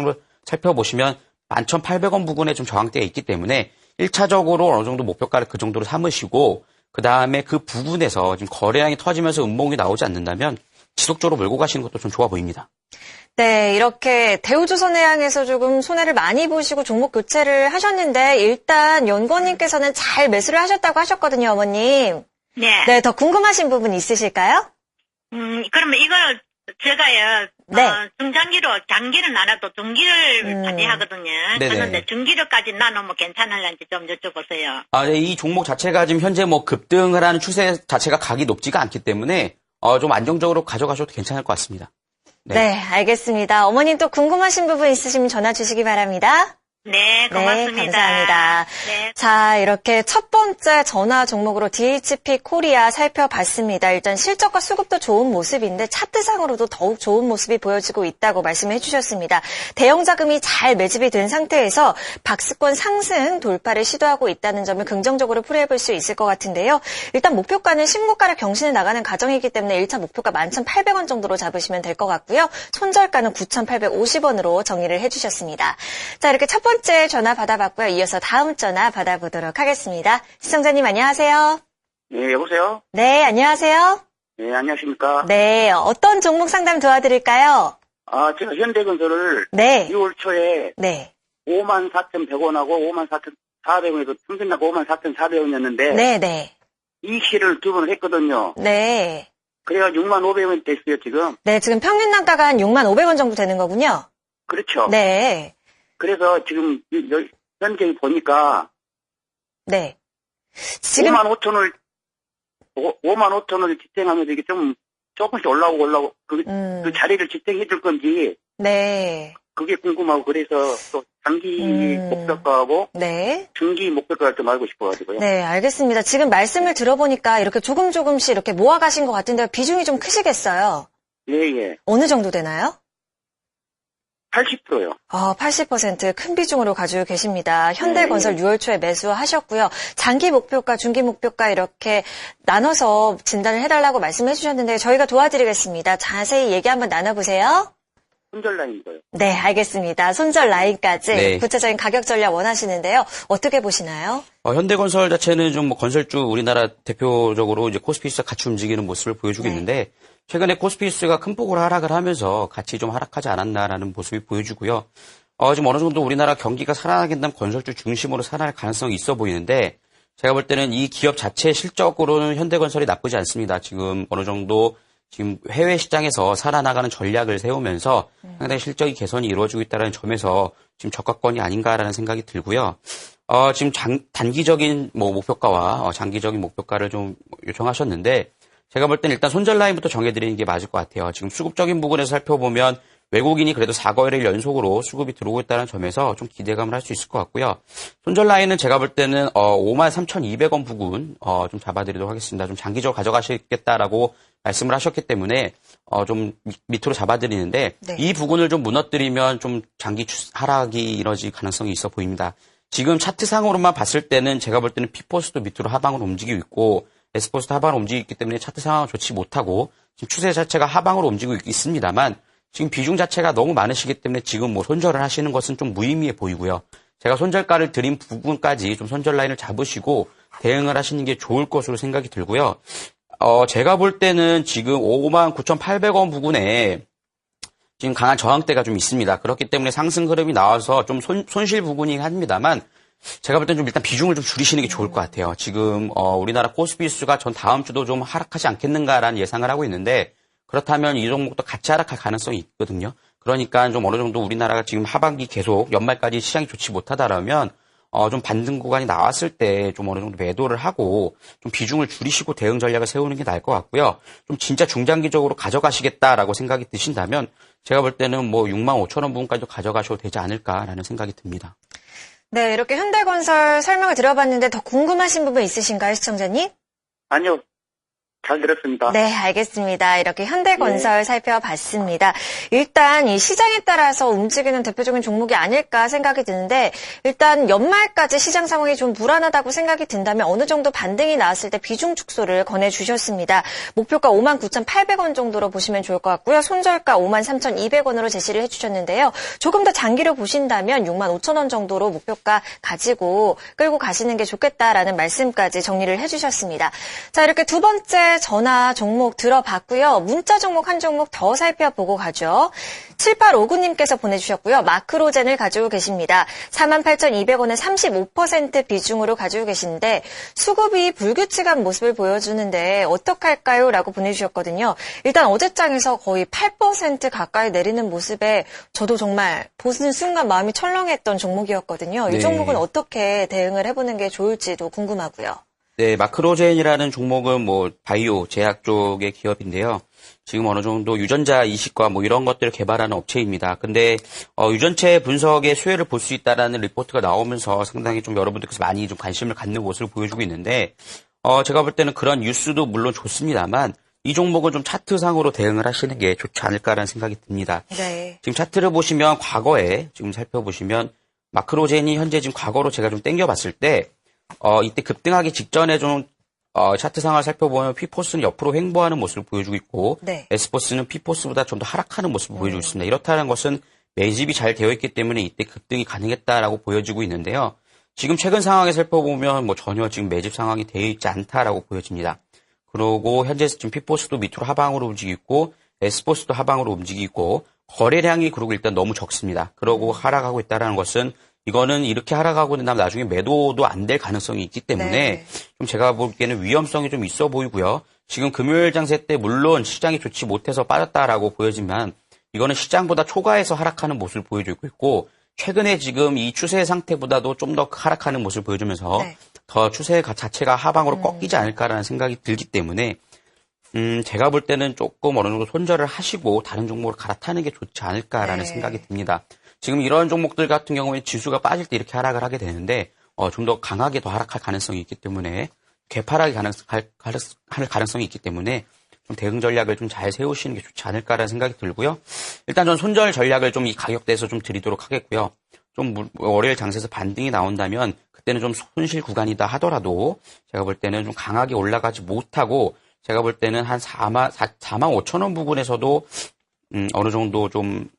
살펴보시면 11,800원 부근에 좀 저항대가 있기 때문에 1차적으로 어느 정도 목표가를 그 정도로 삼으시고 그 다음에 그 부분에서 지금 거래량이 터지면서 음봉이 나오지 않는다면 지속적으로 몰고 가시는 것도 좀 좋아 보입니다. 네, 이렇게 대우조선해양에서 조금 손해를 많이 보시고 종목 교체를 하셨는데 일단 연구원님께서는 잘 매수를 하셨다고 하셨거든요, 어머님. 네. 네, 더 궁금하신 부분 있으실까요? 그러면 이걸 제가요, 네. 중장기로, 장기는 안 해도 중기를 발휘하거든요. 네네. 그런데 중기로까지 나누면 괜찮을런지 좀 여쭤보세요. 네, 이 종목 자체가 지금 현재 뭐 급등을 하는 추세 자체가 각이 높지가 않기 때문에 좀 안정적으로 가져가셔도 괜찮을 것 같습니다. 네, 알겠습니다. 어머님 또 궁금하신 부분 있으시면 전화 주시기 바랍니다. 네, 고맙습니다. 네, 감사합니다. 네. 자, 이렇게 첫 번째 전화 종목으로 DHP 코리아 살펴봤습니다. 일단 실적과 수급도 좋은 모습인데 차트상으로도 더욱 좋은 모습이 보여지고 있다고 말씀해 주셨습니다. 대형 자금이 잘 매집이 된 상태에서 박스권 상승 돌파를 시도하고 있다는 점을 긍정적으로 풀이해 볼 수 있을 것 같은데요. 일단 목표가는 신고가를 경신해 나가는 과정이기 때문에 1차 목표가 11,800원 정도로 잡으시면 될 것 같고요. 손절가는 9,850원으로 정리를 해 주셨습니다. 자, 이렇게 첫 번째 전화 받아봤고요. 이어서 다음 전화 받아보도록 하겠습니다. 시청자님 안녕하세요. 네, 여보세요? 네, 안녕하세요. 네, 안녕하십니까? 네, 어떤 종목 상담 도와드릴까요? 제가 현대건설을 네, 6월 초에 네, 54,100원하고 54,400원에서 평균나가 54,400원이었는데 네, 네, 이 시를 두 번 했거든요. 네. 그래가 65,500원 됐어요, 지금. 네, 지금 평균 단가가 한 65,000원 정도 되는 거군요. 그렇죠. 네, 그래서 지금 현재 보니까 네. 지금 55,000원을 지탱하면서 이게 좀 조금씩 올라오고 그 자리를 지탱해 줄 건지 네. 그게 궁금하고 그래서 또 장기 목표가하고 네. 중기 목표가를 좀 알고 싶어가지고요. 네, 알겠습니다. 지금 말씀을 들어보니까 이렇게 조금씩 이렇게 모아가신 것 같은데 비중이 좀 크시겠어요? 예. 어느 정도 되나요? 80%요. 80% 큰 비중으로 가지고 계십니다. 현대건설 6월 초에 매수하셨고요. 장기 목표가, 중기 목표가 이렇게 나눠서 진단을 해달라고 말씀해 주셨는데 저희가 도와드리겠습니다. 자세히 얘기 한번 나눠보세요. 손절 라인이고요. 네, 알겠습니다. 손절 라인까지 네. 구체적인 가격 전략 원하시는데요. 어떻게 보시나요? 현대건설 자체는 좀 뭐 건설주 우리나라 대표적으로 이제 코스피지수가 같이 움직이는 모습을 보여주고 네. 있는데 최근에 코스피지수가 큰 폭으로 하락을 하면서 같이 좀 하락하지 않았나라는 모습이 보여주고요. 지금 어느 정도 우리나라 경기가 살아나게 된다면 건설주 중심으로 살아날 가능성이 있어 보이는데 제가 볼 때는 이 기업 자체 실적으로는 현대건설이 나쁘지 않습니다. 지금 어느 정도 지금 해외 시장에서 살아나가는 전략을 세우면서 상당히 실적이 개선이 이루어지고 있다는 점에서 지금 저가권이 아닌가라는 생각이 들고요. 지금 단기적인 목표가와 장기적인 목표가를 좀 요청하셨는데 제가 볼 때는 일단 손절 라인부터 정해드리는 게 맞을 것 같아요. 지금 수급적인 부분에서 살펴보면 외국인이 그래도 4거래일 연속으로 수급이 들어오고 있다는 점에서 좀 기대감을 할 수 있을 것 같고요. 손절 라인은 제가 볼 때는 53,200원 부근 좀 잡아드리도록 하겠습니다. 좀 장기적으로 가져가시겠다라고 말씀을 하셨기 때문에 좀 밑으로 잡아드리는데 네. 이 부분을 좀 무너뜨리면 좀 장기 하락이 이뤄질 가능성이 있어 보입니다. 지금 차트상으로만 봤을 때는 제가 볼 때는 P포스도 밑으로 하방으로 움직이고 있고 S포스도 하방으로 움직이고 있기 때문에 차트 상황은 좋지 못하고 지금 추세 자체가 하방으로 움직이고 있습니다만 지금 비중 자체가 너무 많으시기 때문에 지금 손절을 하시는 것은 좀 무의미해 보이고요. 제가 손절가를 드린 부분까지 좀 손절 라인을 잡으시고 대응을 하시는 게 좋을 것으로 생각이 들고요. 제가 볼 때는 지금 59,800원 부근에 지금 강한 저항대가 좀 있습니다. 그렇기 때문에 상승 흐름이 나와서 좀 손실 부분이긴 합니다만 제가 볼 때는 좀 일단 비중을 좀 줄이시는 게 좋을 것 같아요. 지금 우리나라 코스피 지수가 전 다음 주도 좀 하락하지 않겠는가라는 예상을 하고 있는데 그렇다면 이 종목도 같이 하락할 가능성이 있거든요. 그러니까 좀 어느 정도 우리나라가 지금 하반기 계속 연말까지 시장이 좋지 못하다라면 좀 반등 구간이 나왔을 때 좀 어느 정도 매도를 하고 좀 비중을 줄이시고 대응 전략을 세우는 게 나을 것 같고요. 좀 진짜 중장기적으로 가져가시겠다라고 생각이 드신다면 제가 볼 때는 65,000원 부분까지도 가져가셔도 되지 않을까라는 생각이 듭니다. 네, 이렇게 현대건설 설명을 들어봤는데 더 궁금하신 부분 있으신가요, 시청자님? 아니요. 잘 들었습니다. 네, 알겠습니다. 이렇게 현대건설 살펴봤습니다. 일단 이 시장에 따라서 움직이는 대표적인 종목이 아닐까 생각이 드는데 일단 연말까지 시장 상황이 좀 불안하다고 생각이 든다면 어느 정도 반등이 나왔을 때 비중 축소를 권해주셨습니다. 목표가 59,800원 정도로 보시면 좋을 것 같고요. 손절가 53,200원으로 제시를 해주셨는데요. 조금 더 장기로 보신다면 65,000원 정도로 목표가 가지고 끌고 가시는 게 좋겠다라는 말씀까지 정리를 해주셨습니다. 자, 이렇게 두 번째 전화 종목 들어봤고요. 문자 종목 한 종목 더 살펴보고 가죠. 7859님께서 보내주셨고요. 마크로젠을 가지고 계십니다. 48,200원에 35% 비중으로 가지고 계신데 수급이 불규칙한 모습을 보여주는데 어떡할까요? 라고 보내주셨거든요. 일단 어제장에서 거의 8% 가까이 내리는 모습에 저도 정말 보는 순간 마음이 철렁했던 종목이었거든요. 이 종목은 어떻게 대응을 해보는 게 좋을지도 궁금하고요. 네, 마크로젠이라는 종목은 바이오, 제약 쪽의 기업인데요. 지금 어느 정도 유전자 이식과 이런 것들을 개발하는 업체입니다. 근데, 유전체 분석의 수혜를 볼 수 있다라는 리포트가 나오면서 상당히 좀 여러분들께서 많이 좀 관심을 갖는 모습을 보여주고 있는데, 제가 볼 때는 그런 뉴스도 물론 좋습니다만, 이 종목은 좀 차트상으로 대응을 하시는 게 좋지 않을까라는 생각이 듭니다. 네. 지금 차트를 보시면 과거에, 지금 살펴보시면, 마크로젠이 현재 지금 과거로 제가 좀 땡겨봤을 때, 이때 급등하기 직전에 좀, 차트 상황을 살펴보면 P포스는 옆으로 횡보하는 모습을 보여주고 있고, 네. S포스는 P포스보다 좀 더 하락하는 모습을 보여주고 있습니다. 이렇다는 것은 매집이 잘 되어 있기 때문에 이때 급등이 가능했다라고 보여지고 있는데요. 지금 최근 상황에 살펴보면 전혀 지금 매집 상황이 되어 있지 않다라고 보여집니다. 그리고 현재 지금 P포스도 밑으로 하방으로 움직이고, S포스도 하방으로 움직이고, 거래량이 그리고 일단 너무 적습니다. 그러고 하락하고 있다는 것은 이거는 이렇게 하락하고 된다면 나중에 매도도 안 될 가능성이 있기 때문에 네. 좀 제가 보기에는 위험성이 좀 있어 보이고요. 지금 금요일 장세 때 물론 시장이 좋지 못해서 빠졌다라고 보여지만 이거는 시장보다 초과해서 하락하는 모습을 보여주고 있고 최근에 지금 이 추세 상태보다도 좀 더 하락하는 모습을 보여주면서 더 추세 자체가 하방으로 꺾이지 않을까라는 생각이 들기 때문에 제가 볼 때는 조금 어느 정도 손절을 하시고 다른 종목을 갈아타는 게 좋지 않을까라는 네. 생각이 듭니다. 지금 이런 종목들 같은 경우에 지수가 빠질 때 이렇게 하락을 하게 되는데 좀 더 강하게 더 하락할 가능성이 있기 때문에 개파락이 할 가능성이 있기 때문에 좀 대응 전략을 좀 잘 세우시는 게 좋지 않을까라는 생각이 들고요. 일단 전 손절 전략을 좀 이 가격대에서 좀 드리도록 하겠고요. 좀 월요일 장세에서 반등이 나온다면 그때는 좀 손실 구간이다 하더라도 제가 볼 때는 좀 강하게 올라가지 못하고 제가 볼 때는 한 4만 5천 원 부근에서도 어느 정도 좀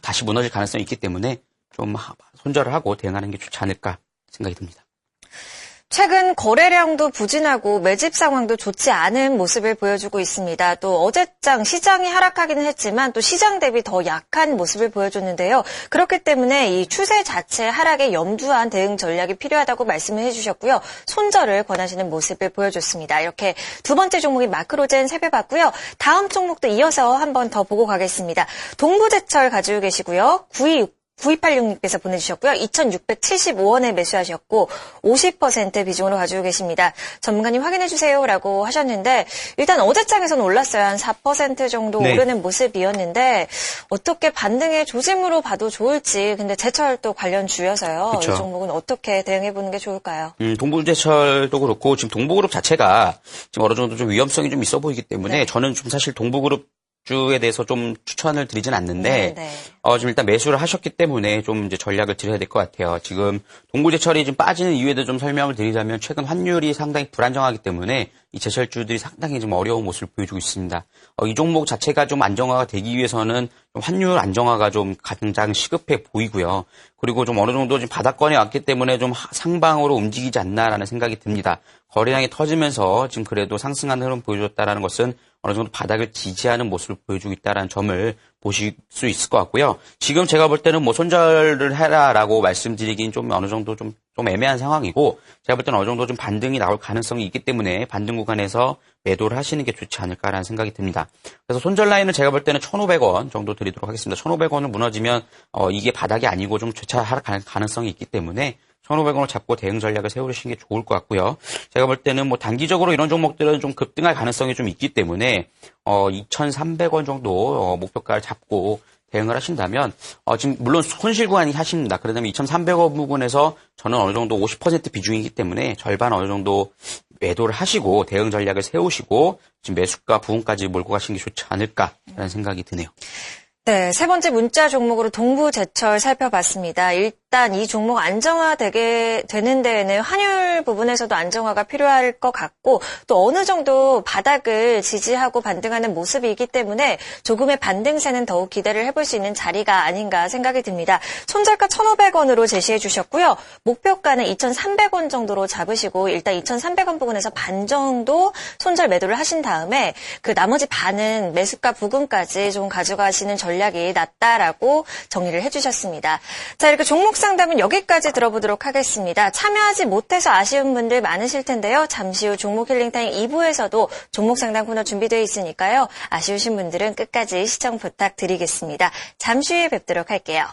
다시 무너질 가능성이 있기 때문에 좀 손절을 하고 대응하는 게 좋지 않을까 생각이 듭니다. 최근 거래량도 부진하고 매집 상황도 좋지 않은 모습을 보여주고 있습니다. 또 어제장 시장이 하락하기는 했지만 또 시장 대비 더 약한 모습을 보여줬는데요. 그렇기 때문에 이 추세 자체 하락에 염두한 대응 전략이 필요하다고 말씀을 해주셨고요. 손절을 권하시는 모습을 보여줬습니다. 이렇게 두 번째 종목이 마크로젠 살펴봤고요. 다음 종목도 이어서 한 번 더 보고 가겠습니다. 동부제철 가지고 계시고요. 9286님께서 보내주셨고요. 2,675원에 매수하셨고 50% 비중으로 가지고 계십니다. 전문가님 확인해주세요 라고 하셨는데 일단 어제장에서는 올랐어요. 한 4% 정도 네. 오르는 모습이었는데 어떻게 반등의 조짐으로 봐도 좋을지 근데 제철도 관련 주여서요. 그쵸. 이 종목은 어떻게 대응해보는 게 좋을까요? 동부제철도 그렇고 지금 동부그룹 자체가 지금 어느 정도 좀 위험성이 좀 있어 보이기 때문에 네. 저는 좀 사실 동부그룹 주에 대해서 좀 추천을 드리진 않는데, 네. 지금 일단 매수를 하셨기 때문에 좀 이제 전략을 드려야 될 것 같아요. 지금 동부제철이 좀 빠지는 이유에도 좀 설명을 드리자면 최근 환율이 상당히 불안정하기 때문에 이 제철주들이 상당히 좀 어려운 모습을 보여주고 있습니다. 이 종목 자체가 좀 안정화가 되기 위해서는 좀 환율 안정화가 좀 가장 시급해 보이고요. 그리고 좀 어느 정도 지금 바닥권에 왔기 때문에 좀 상방으로 움직이지 않나라는 생각이 듭니다. 거래량이 터지면서 지금 그래도 상승하는 흐름 보여줬다라는 것은 어느 정도 바닥을 지지하는 모습을 보여주고 있다는 점을 보실 수 있을 것 같고요. 지금 제가 볼 때는 뭐 손절을 해라라고 말씀드리긴 좀 어느 정도 좀 애매한 상황이고 제가 볼 때는 어느 정도 좀 반등이 나올 가능성이 있기 때문에 반등 구간에서 매도를 하시는 게 좋지 않을까라는 생각이 듭니다. 그래서 손절 라인은 제가 볼 때는 1,500원 정도 드리도록 하겠습니다. 1,500원을 무너지면 이게 바닥이 아니고 좀 재차 하락할 가능성이 있기 때문에 1,500원을 잡고 대응 전략을 세우시는 게 좋을 것 같고요. 제가 볼 때는 뭐 단기적으로 이런 종목들은 좀 급등할 가능성이 좀 있기 때문에 2,300원 정도 목표가를 잡고 대응을 하신다면 지금 물론 손실 구간이 하십니다. 그러면 2,300원 부분에서 저는 어느 정도 50% 비중이기 때문에 절반 어느 정도 매도를 하시고 대응 전략을 세우시고 지금 매수가 부분까지 몰고 가시는 게 좋지 않을까라는 생각이 드네요. 네, 세 번째 문자 종목으로 동부제철 살펴봤습니다. 일단 이 종목 안정화되게 되는 데에는 환율 부분에서도 안정화가 필요할 것 같고 또 어느 정도 바닥을 지지하고 반등하는 모습이기 때문에 조금의 반등세는 더욱 기대를 해볼 수 있는 자리가 아닌가 생각이 듭니다. 손절가 1,500원으로 제시해 주셨고요. 목표가는 2,300원 정도로 잡으시고 일단 2,300원 부분에서 반 정도 손절 매도를 하신 다음에 그 나머지 반은 매수가 부근까지 좀 가져가시는 전략이 낫다라고 정리를 해주셨습니다. 자, 이렇게 종목 상담은 여기까지 들어보도록 하겠습니다. 참여하지 못해서 아쉬운 분들 많으실 텐데요. 잠시 후 종목 힐링타임 2부에서도 종목 상담 코너 준비되어 있으니까요. 아쉬우신 분들은 끝까지 시청 부탁드리겠습니다. 잠시 후에 뵙도록 할게요.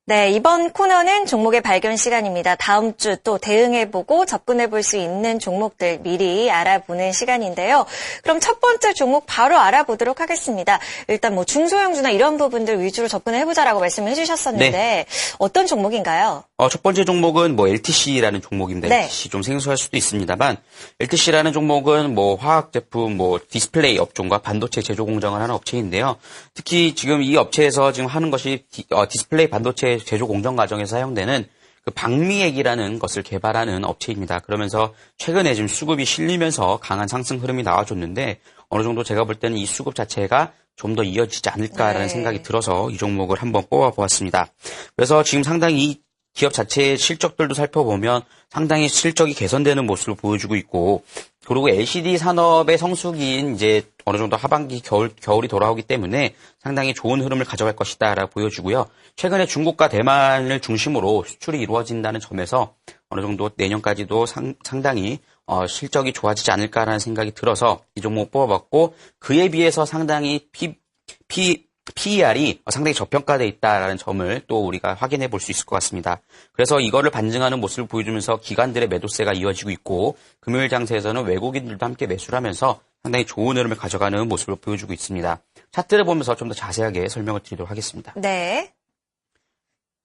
네, 이번 코너는 종목의 발견 시간입니다. 다음 주 또 대응해보고 접근해볼 수 있는 종목들 미리 알아보는 시간인데요. 그럼 첫 번째 종목 바로 알아보도록 하겠습니다. 일단 뭐 중소형주나 이런 부분들 위주로 접근해보자라고 말씀을 해주셨었는데 네. 어떤 종목인가요? 첫 번째 종목은 뭐 LTC라는 종목입니다. 네. LTC 좀 생소할 수도 있습니다만 LTC라는 종목은 뭐 화학 제품, 뭐 디스플레이 업종과 반도체 제조 공정을 하는 업체인데요. 특히 지금 이 업체에서 지금 하는 것이 디스플레이 반도체 제조 공정 과정에서 사용되는 그 방미액이라는 것을 개발하는 업체입니다. 그러면서 최근에 지금 수급이 실리면서 강한 상승 흐름이 나와줬는데 어느 정도 제가 볼 때는 이 수급 자체가 좀 더 이어지지 않을까라는 네. 생각이 들어서 이 종목을 한번 뽑아보았습니다. 그래서 지금 상당히 이 기업 자체의 실적들도 살펴보면 상당히 실적이 개선되는 모습을 보여주고 있고 그리고 LCD 산업의 성수기인 이제 어느 정도 하반기 겨울이 돌아오기 때문에 상당히 좋은 흐름을 가져갈 것이다라고 보여주고요. 최근에 중국과 대만을 중심으로 수출이 이루어진다는 점에서 어느 정도 내년까지도 상당히 실적이 좋아지지 않을까라는 생각이 들어서 이 종목 뽑아봤고 그에 비해서 상당히 PER이 상당히 저평가되어 있다라는 점을 또 우리가 확인해 볼 수 있을 것 같습니다. 그래서 이거를 반증하는 모습을 보여주면서 기관들의 매도세가 이어지고 있고 금요일 장세에서는 외국인들도 함께 매수를 하면서 상당히 좋은 흐름을 가져가는 모습을 보여주고 있습니다. 차트를 보면서 좀 더 자세하게 설명을 드리도록 하겠습니다. 네.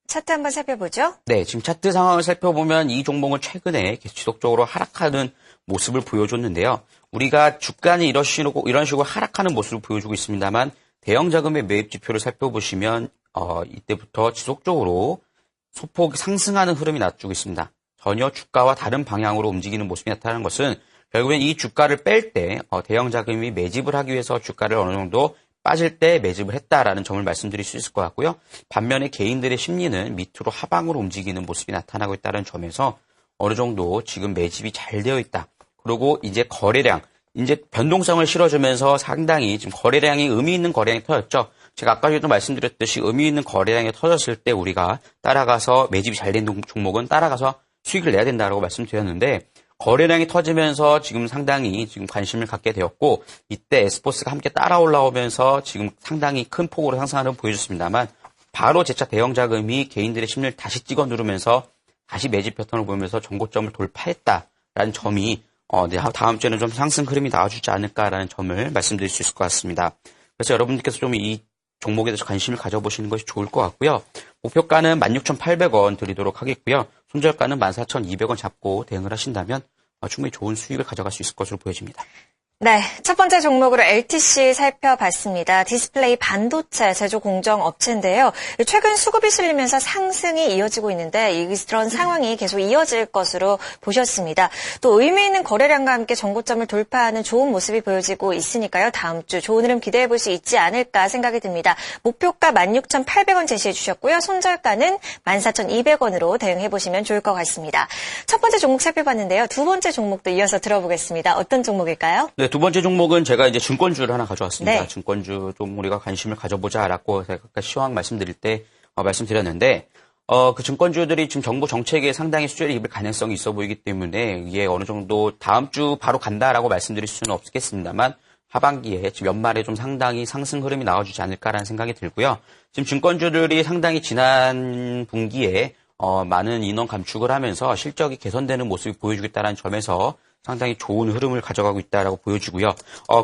차트 한번 살펴보죠. 네, 지금 차트 상황을 살펴보면 이 종목은 최근에 지속적으로 하락하는 모습을 보여줬는데요. 우리가 주가는 이런 식으로 하락하는 모습을 보여주고 있습니다만 대형 자금의 매입 지표를 살펴보시면 이때부터 지속적으로 소폭 상승하는 흐름이 나타나고 있습니다. 전혀 주가와 다른 방향으로 움직이는 모습이 나타나는 것은 결국엔 이 주가를 뺄 때 대형 자금이 매집을 하기 위해서 주가를 어느 정도 빠질 때 매집을 했다라는 점을 말씀드릴 수 있을 것 같고요. 반면에 개인들의 심리는 밑으로 하방으로 움직이는 모습이 나타나고 있다는 점에서 어느 정도 지금 매집이 잘 되어 있다. 그리고 이제 거래량, 이제 변동성을 실어주면서 상당히 지금 거래량이 의미 있는 거래량이 터졌죠. 제가 아까도 말씀드렸듯이 의미 있는 거래량이 터졌을 때 우리가 따라가서 매집이 잘 된 종목은 따라가서 수익을 내야 된다라고 말씀드렸는데 거래량이 터지면서 지금 상당히 지금 관심을 갖게 되었고 이때 에스포스가 함께 따라 올라오면서 지금 상당히 큰 폭으로 상승하는 보여줬습니다만 바로 재차 대형 자금이 개인들의 심리를 다시 찍어 누르면서 다시 매집 패턴을 보면서 전고점을 돌파했다라는 점이 다음 주에는 좀 상승 흐름이 나와주지 않을까라는 점을 말씀드릴 수 있을 것 같습니다. 그래서 여러분들께서 좀 이 종목에 대해서 관심을 가져보시는 것이 좋을 것 같고요. 목표가는 16,800원 드리도록 하겠고요. 손절가는 14,200원 잡고 대응을 하신다면 충분히 좋은 수익을 가져갈 수 있을 것으로 보여집니다. 네, 첫 번째 종목으로 LTC 살펴봤습니다. 디스플레이 반도체 제조 공정 업체인데요. 최근 수급이 실리면서 상승이 이어지고 있는데 이런 상황이 계속 이어질 것으로 보셨습니다. 또 의미 있는 거래량과 함께 전고점을 돌파하는 좋은 모습이 보여지고 있으니까요. 다음 주 좋은 흐름 기대해 볼 수 있지 않을까 생각이 듭니다. 목표가 16,800원 제시해 주셨고요. 손절가는 14,200원으로 대응해 보시면 좋을 것 같습니다. 첫 번째 종목 살펴봤는데요. 두 번째 종목도 이어서 들어보겠습니다. 어떤 종목일까요? 네, 두 번째 종목은 제가 이제 증권주를 하나 가져왔습니다. 네. 증권주 좀 우리가 관심을 가져보자라고 제가 아까 시황 말씀드릴 때 말씀드렸는데 그 증권주들이 지금 정부 정책에 상당히 수혜를 입을 가능성이 있어 보이기 때문에 이게 어느 정도 다음 주 바로 간다라고 말씀드릴 수는 없겠습니다만 하반기에 지금 연말에 좀 상당히 상승 흐름이 나와주지 않을까라는 생각이 들고요. 지금 증권주들이 상당히 지난 분기에 많은 인원 감축을 하면서 실적이 개선되는 모습을 보여주겠다는 점에서 상당히 좋은 흐름을 가져가고 있다라고 보여지고요.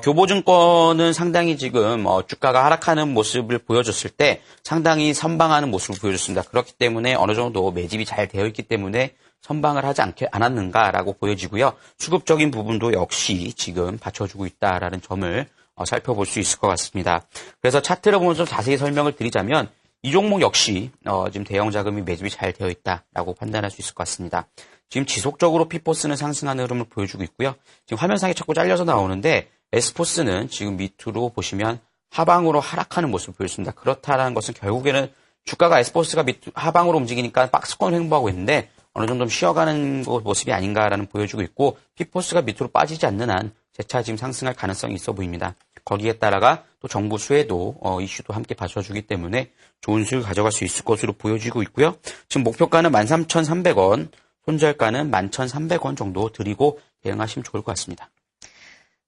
교보증권은 상당히 지금 주가가 하락하는 모습을 보여줬을 때 상당히 선방하는 모습을 보여줬습니다. 그렇기 때문에 어느 정도 매집이 잘 되어 있기 때문에 선방을 하지 않았는가라고 보여지고요. 수급적인 부분도 역시 지금 받쳐주고 있다라는 점을 살펴볼 수 있을 것 같습니다. 그래서 차트를 보면서 자세히 설명을 드리자면 이 종목 역시 지금 대형 자금이 매집이 잘 되어 있다라고 판단할 수 있을 것 같습니다. 지금 지속적으로 P포스는 상승하는 흐름을 보여주고 있고요. 지금 화면상에 자꾸 잘려서 나오는데 S포스는 지금 밑으로 보시면 하방으로 하락하는 모습을 보여줍니다. 그렇다는 것은 결국에는 주가가 S포스가 하방으로 움직이니까 박스권을 횡보하고 있는데 어느 정도 좀 쉬어가는 모습이 아닌가라는 보여주고 있고 P포스가 밑으로 빠지지 않는 한 재차 지금 상승할 가능성이 있어 보입니다. 거기에 따라가 또 정부 수혜도 이슈도 함께 받쳐주기 때문에 좋은 수익을 가져갈 수 있을 것으로 보여지고 있고요. 지금 목표가는 13,300원, 손절가는 11,300원 정도 드리고 대응하시면 좋을 것 같습니다.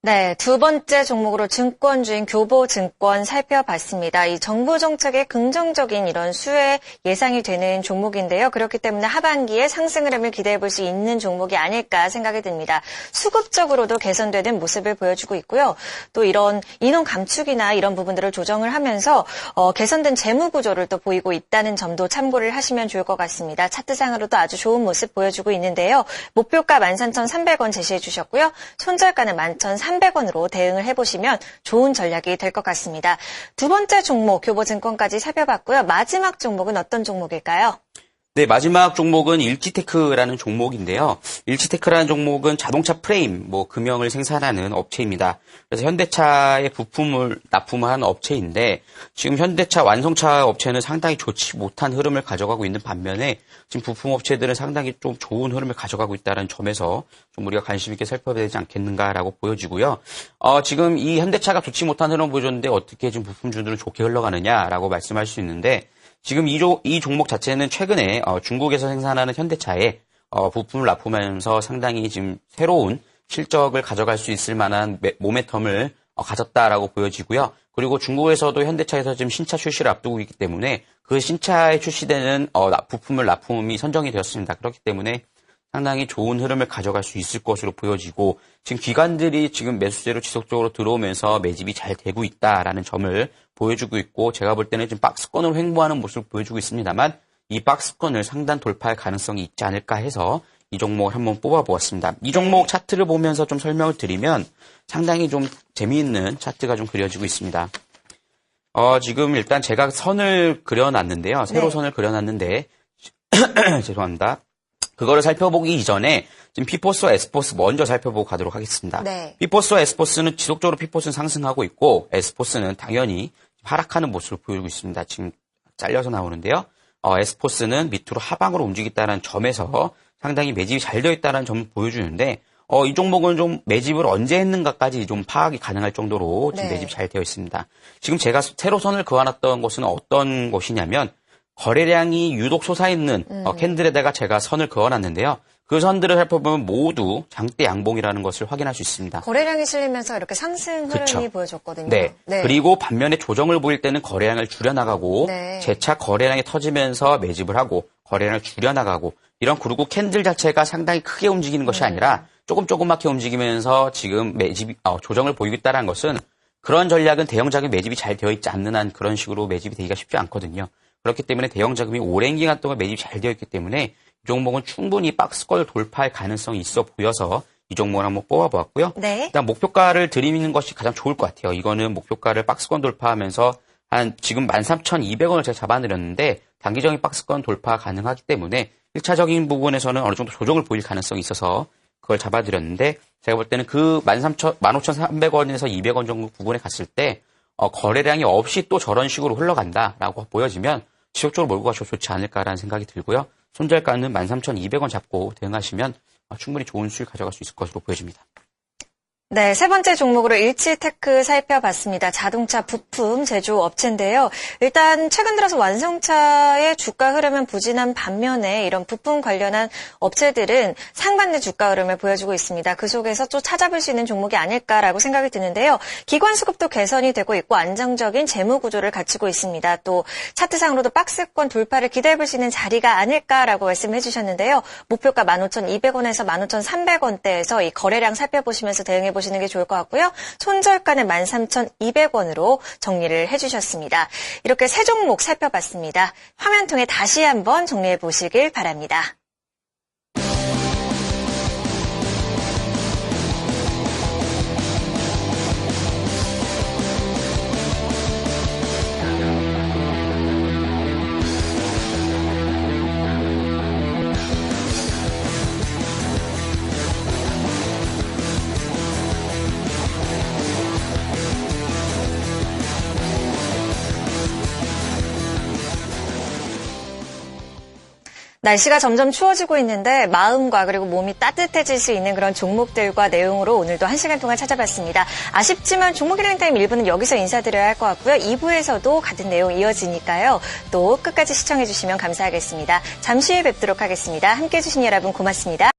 네, 두 번째 종목으로 증권주인 교보증권 살펴봤습니다. 이 정부 정책의 긍정적인 이런 수혜 예상이 되는 종목인데요. 그렇기 때문에 하반기에 상승 흐름을 기대해 볼 수 있는 종목이 아닐까 생각이 듭니다. 수급적으로도 개선되는 모습을 보여주고 있고요. 또 이런 인원 감축이나 이런 부분들을 조정을 하면서 개선된 재무 구조를 또 보이고 있다는 점도 참고를 하시면 좋을 것 같습니다. 차트상으로도 아주 좋은 모습 보여주고 있는데요. 목표가 13,300원 제시해 주셨고요. 손절가는 11,300원으로 대응을 해보시면 좋은 전략이 될 것 같습니다. 두 번째 종목 교보증권까지 살펴봤고요. 마지막 종목은 어떤 종목일까요? 네, 마지막 종목은 일지테크라는 종목인데요. 일지테크라는 종목은 자동차 프레임, 금형을 생산하는 업체입니다. 그래서 현대차의 부품을 납품하는 업체인데 지금 현대차 완성차 업체는 상당히 좋지 못한 흐름을 가져가고 있는 반면에 지금 부품 업체들은 상당히 좀 좋은 흐름을 가져가고 있다는 점에서 좀 우리가 관심 있게 살펴봐야 되지 않겠는가라고 보여지고요. 지금 이 현대차가 좋지 못한 흐름을 보여줬는데 어떻게 지금 부품주들은 좋게 흘러가느냐라고 말씀할 수 있는데 지금 이 종목 자체는 최근에 중국에서 생산하는 현대차에 부품을 납품하면서 상당히 지금 새로운 실적을 가져갈 수 있을 만한 모멘텀을 가졌다라고 보여지고요. 그리고 중국에서도 현대차에서 지금 신차 출시를 앞두고 있기 때문에 그 신차에 출시되는 부품을 납품이 선정이 되었습니다. 그렇기 때문에 상당히 좋은 흐름을 가져갈 수 있을 것으로 보여지고 지금 기관들이 지금 매수세로 지속적으로 들어오면서 매집이 잘 되고 있다라는 점을 보여주고 있고 제가 볼 때는 지금 박스권으로 횡보하는 모습을 보여주고 있습니다만 이 박스권을 상단 돌파할 가능성이 있지 않을까 해서 이 종목을 한번 뽑아보았습니다. 이 종목 차트를 보면서 좀 설명을 드리면 상당히 좀 재미있는 차트가 좀 그려지고 있습니다. 지금 일단 제가 선을 그려놨는데요. 세로 선을 그려놨는데 죄송합니다. 그거를 살펴보기 이전에 지금 피포스와 에스포스 먼저 살펴보고 가도록 하겠습니다. 네. 피포스와 에스포스는 지속적으로 피포스는 상승하고 있고 에스포스는 당연히 하락하는 모습을 보이고 있습니다. 지금 잘려서 나오는데요. 에스포스는 밑으로 하방으로 움직였다는 점에서 상당히 매집이 잘 되어 있다는 점을 보여주는데 이 종목은 좀 매집을 언제 했는가까지 좀 파악이 가능할 정도로 지금 매집이 잘 되어 있습니다. 지금 제가 세로선을 그어놨던 것은 어떤 것이냐면 거래량이 유독 솟아있는 캔들에다가 제가 선을 그어놨는데요. 그 선들을 살펴보면 모두 장대 양봉이라는 것을 확인할 수 있습니다. 거래량이 실리면서 이렇게 상승 흐름이 그쵸. 보여졌거든요. 네. 그리고 반면에 조정을 보일 때는 거래량을 줄여나가고 재차 거래량이 터지면서 매집을 하고 거래량을 줄여나가고 이런 그리고 캔들 자체가 상당히 크게 움직이는 것이 아니라 조그맣게 움직이면서 지금 매집이 조정을 보이고 있다는 것은 그런 전략은 대형 자금 매집이 잘 되어 있지 않는 한 그런 식으로 매집이 되기가 쉽지 않거든요. 그렇기 때문에 대형 자금이 오랜 기간 동안 매집이 잘 되어 있기 때문에 이 종목은 충분히 박스권을 돌파할 가능성이 있어 보여서 이 종목을 한번 뽑아보았고요. 일단 목표가를 드리는 것이 가장 좋을 것 같아요. 이거는 목표가를 박스권 돌파하면서 한 지금 13,200원을 제가 잡아드렸는데 단기적인 박스권 돌파 가능하기 때문에 1차적인 부분에서는 어느 정도 조정을 보일 가능성이 있어서 그걸 잡아드렸는데 제가 볼 때는 그 15,300원에서 200원 정도 부분에 갔을 때 거래량이 없이 또 저런 식으로 흘러간다라고 보여지면 지속적으로 몰고 가셔도 좋지 않을까라는 생각이 들고요. 손절가는 13,200원 잡고 대응하시면 충분히 좋은 수익 가져갈 수 있을 것으로 보여집니다. 네, 세 번째 종목으로 일치테크 살펴봤습니다. 자동차 부품 제조업체인데요. 일단 최근 들어서 완성차의 주가 흐름은 부진한 반면에 이런 부품 관련한 업체들은 상반된 주가 흐름을 보여주고 있습니다. 그 속에서 또 찾아볼 수 있는 종목이 아닐까라고 생각이 드는데요. 기관 수급도 개선이 되고 있고 안정적인 재무 구조를 갖추고 있습니다. 또 차트상으로도 박스권 돌파를 기대해볼 수 있는 자리가 아닐까라고 말씀해 주셨는데요. 목표가 15,200원에서 15,300원대에서 이 거래량 살펴보시면서 대응해 보시는 게 좋을 것 같고요. 손절가는 13,200원으로 정리를 해주셨습니다. 이렇게 세 종목 살펴봤습니다. 화면 통해 다시 한번 정리해 보시길 바랍니다. 날씨가 점점 추워지고 있는데 마음과 그리고 몸이 따뜻해질 수 있는 그런 종목들과 내용으로 오늘도 1시간 동안 찾아봤습니다. 아쉽지만 종목 힐링타임 1부는 여기서 인사드려야 할 것 같고요. 2부에서도 같은 내용 이어지니까요. 또 끝까지 시청해 주시면 감사하겠습니다. 잠시 후에 뵙도록 하겠습니다. 함께해 주신 여러분 고맙습니다.